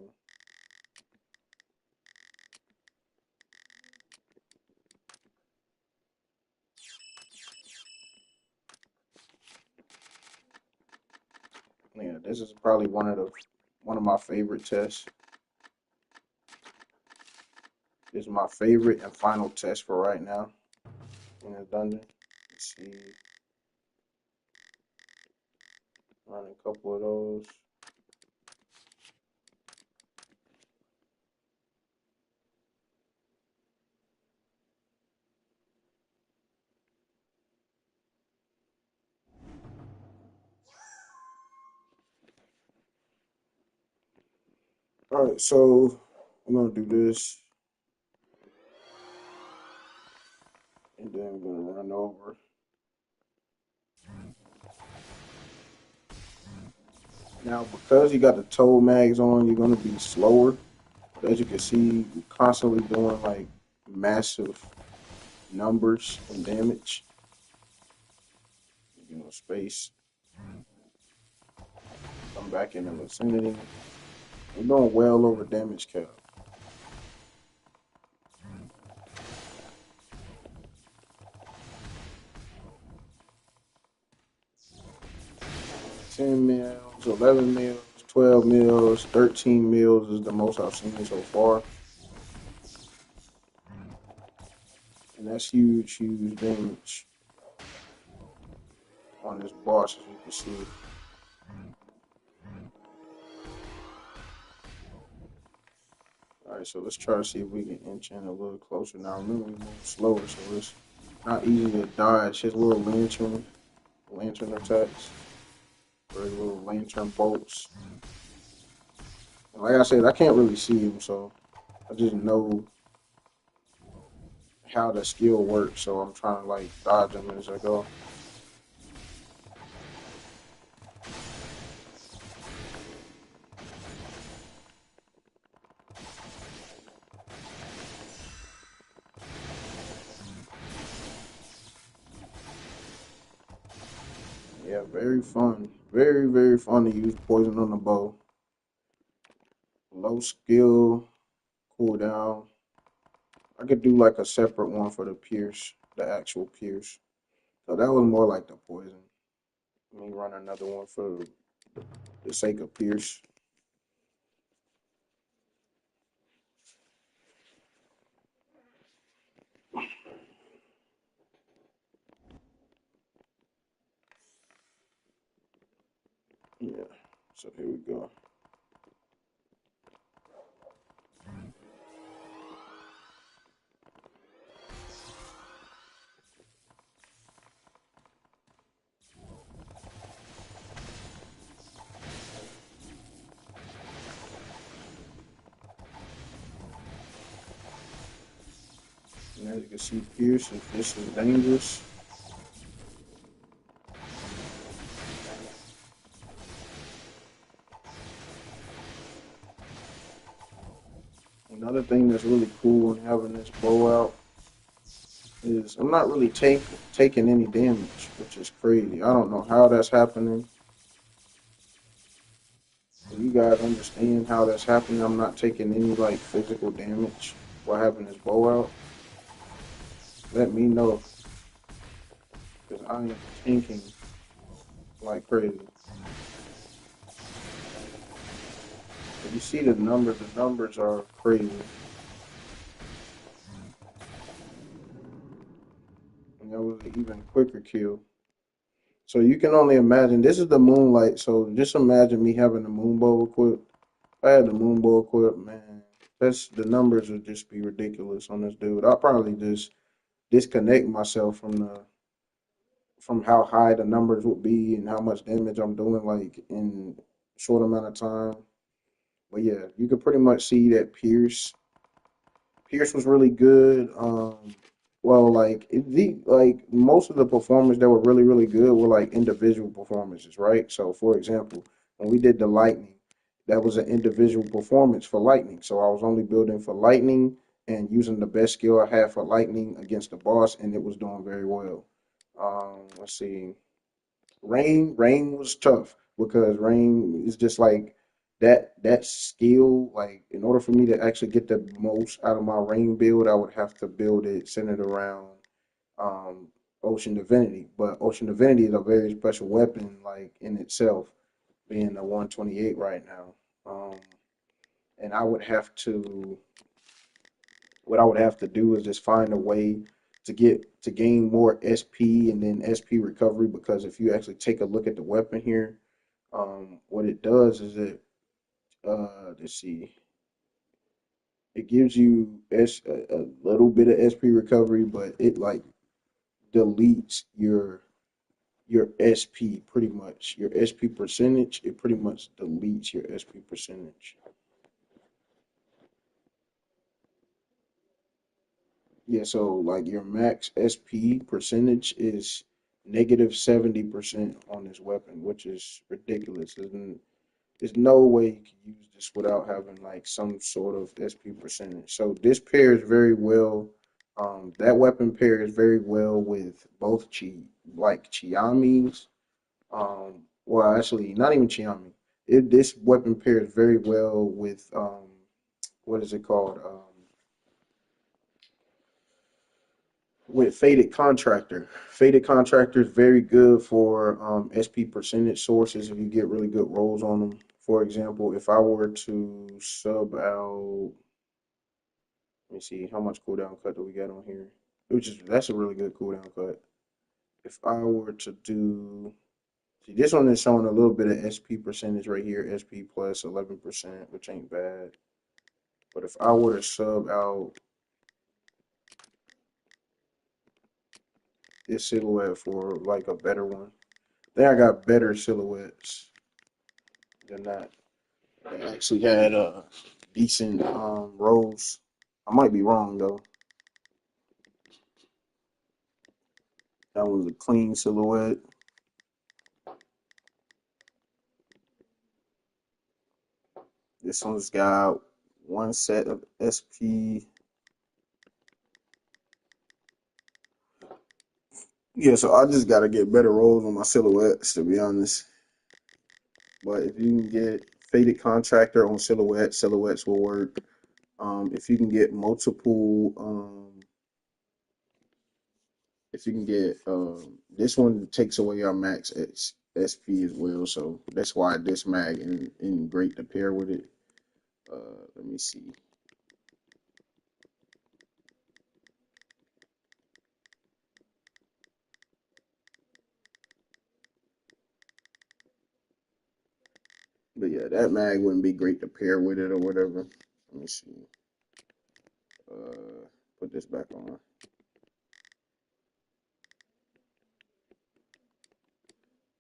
Yeah, this is probably one of my favorite tests. This is my favorite and final test for right now in the dungeon. Let's see. Run a couple of those. All right, so I'm gonna do this, and then I'm gonna run over. Now, because you got the toe mags on, you're gonna be slower. But as you can see, you're constantly doing like massive numbers and damage. Space. Come back in the vicinity. We're doing well over damage cap. 10 mils, 11 mils, 12 mils, 13 mils is the most I've seen so far. And that's huge, huge damage on this boss, as you can see. Alright, so let's try to see if we can inch in a little closer. Now, remember, we move slower, so it's not easy to dodge his little lantern attacks, or his little lantern bolts. And like I said, I can't really see him, so I just know how the skill works, so I'm trying to like dodge them as I go. Yeah, very fun. Very, very fun to use poison on the bow. Low skill, cooldown. I could do like a separate one for the pierce, the actual pierce. So that was more like the poison. Let me run another one for the sake of pierce. Yeah, so here we go. And as you can see, pierce, if this is dangerous. Another thing that's really cool when having this bow out is I'm not really taking any damage, which is crazy. I don't know how that's happening. If you guys understand how that's happening, I'm not taking any like physical damage while having this bow out. Let me know, because I am tanking like crazy. If you see the numbers are crazy. was an even quicker kill. So you can only imagine. This is the moonlight. So just imagine me having the moonbow equipped. If I had the moonbow equipped, man, that's the numbers would just be ridiculous on this dude. I'll probably just disconnect myself from how high the numbers would be and how much damage I'm doing like in a short amount of time. But yeah, you could pretty much see that Pierce was really good. Well, like most of the performers that were really good were like individual performances, right? So, for example, when we did the Lightning, that was an individual performance for Lightning. So I was only building for Lightning and using the best skill I had for Lightning against the boss, and it was doing very well. Let's see. Rain was tough because Rain is just like that skill. Like in order for me to actually get the most out of my Rain build, I would have to build it centered around um, Ocean Divinity. But Ocean Divinity is a very special weapon, like in itself, being a 128 right now. And I would have to what I would have to do is just find a way to gain more SP and then SP recovery because if you actually take a look at the weapon here, what it does is let's see, it gives you a little bit of SP recovery, but it like deletes your SP pretty much. Your SP percentage, it pretty much deletes your SP percentage. Yeah, so like your max SP percentage is negative 70% on this weapon, which is ridiculous. There's no way you can use this without having like some sort of SP percentage. So this pairs very well. That weapon pairs very well with both Chiami's. Well, actually, not even Chiami. This weapon pairs very well with what is it called? With Faded Contractor. Faded Contractor is very good for SP percentage sources if you get really good rolls on them. For example, if I were to sub out, let me see, how much cooldown cut do we got on here? Which is that's a really good cooldown cut. If I were to do, see, this one is showing a little bit of SP percentage right here, SP plus 11%, which ain't bad. But if I were to sub out this silhouette for like a better one, then I got better silhouettes than that. They actually had decent rolls. I might be wrong though. That was a clean silhouette. This one's got one set of SP. Yeah, so I just gotta get better rolls on my silhouettes to be honest. But if you can get Faded Contractor on silhouettes will work. If you can get multiple if you can get this one takes away our max SP as well, so that's why this mag in great to pair with it. Let me see. But yeah, that mag wouldn't be great to pair with it or whatever. Let me see. Put this back on.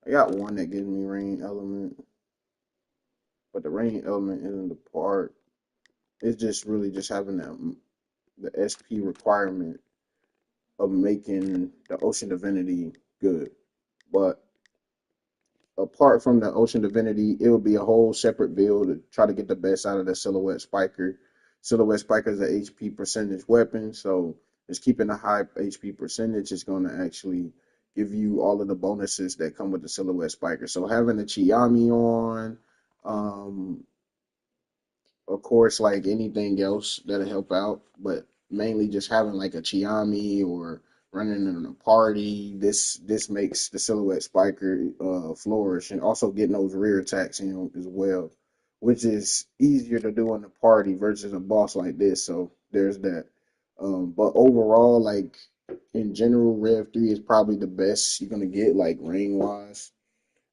I got one that gives me rain element, but the rain element isn't the part. It's just really just having the SP requirement of making the Ocean Divinity good. But apart from the Ocean Divinity, it would be a whole separate build to try to get the best out of the Silhouette Spiker. Silhouette Spiker is an HP percentage weapon, so just keeping a high HP percentage is going to actually give you all of the bonuses that come with the Silhouette Spiker. So having the Chiami on, um, of course, like anything else that'll help out, but mainly just having like a Chiami or running in a party. This makes the Silhouette Spiker flourish, and also getting those rear attacks in as well, which is easier to do in the party versus a boss like this. So there's that. But overall, like In general, Rev 3 is probably the best you're gonna get, like range wise,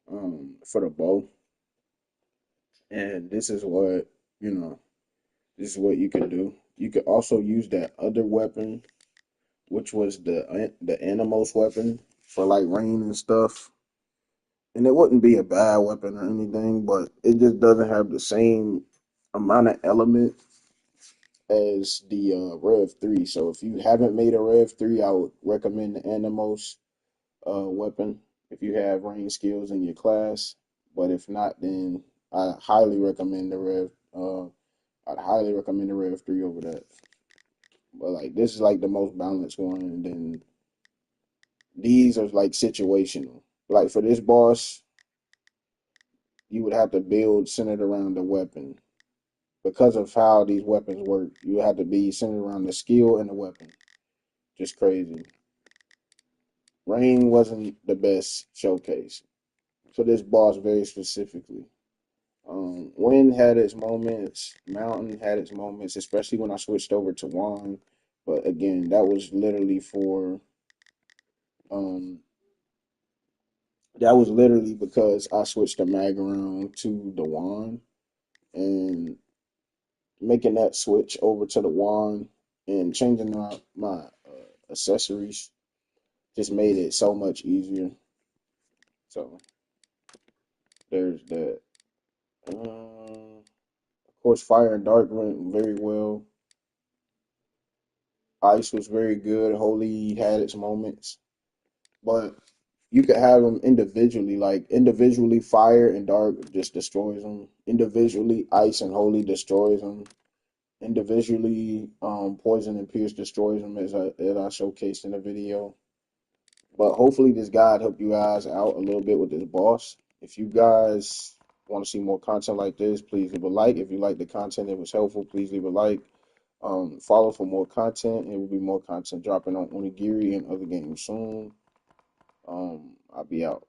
for the bow. And this is what, you know, this is what you can do. You could also use that other weapon, which was the Animos weapon for like rain and stuff. And it wouldn't be a bad weapon or anything, but it just doesn't have the same amount of element as the Rev 3. So if you haven't made a Rev 3, I would recommend the Animos weapon if you have range skills in your class. But if not, then I highly recommend the Rev. I'd highly recommend the Rev 3 over that. But like this is like the most balanced one, and then these are like situational. Like for this boss, you would have to build centered around the weapon because of how these weapons work. You have to be centered around the skill and the weapon. Just crazy. Rain wasn't the best showcase for this boss very specifically. Wind had its moments, Mountain had its moments, especially when I switched over to Wand. But again, um that was literally because I switched the mag around to the Wand, and making that switch over to the Wand and changing out my accessories just made it so much easier. So there's that. Of course, Fire and Dark went very well. Ice was very good. Holy had its moments, but you could have them individually. Like individually, Fire and Dark just destroys them. Individually, Ice and Holy destroys them. Individually, Poison and Pierce destroys them, as I showcased in the video. But hopefully, this guide helped you guys out a little bit with this boss. If you guys want to see more content like this, please leave a like. If you like the content, it was helpful, please leave a like. Follow for more content. There will be more content dropping on Onigiri and other games soon. I'll be out.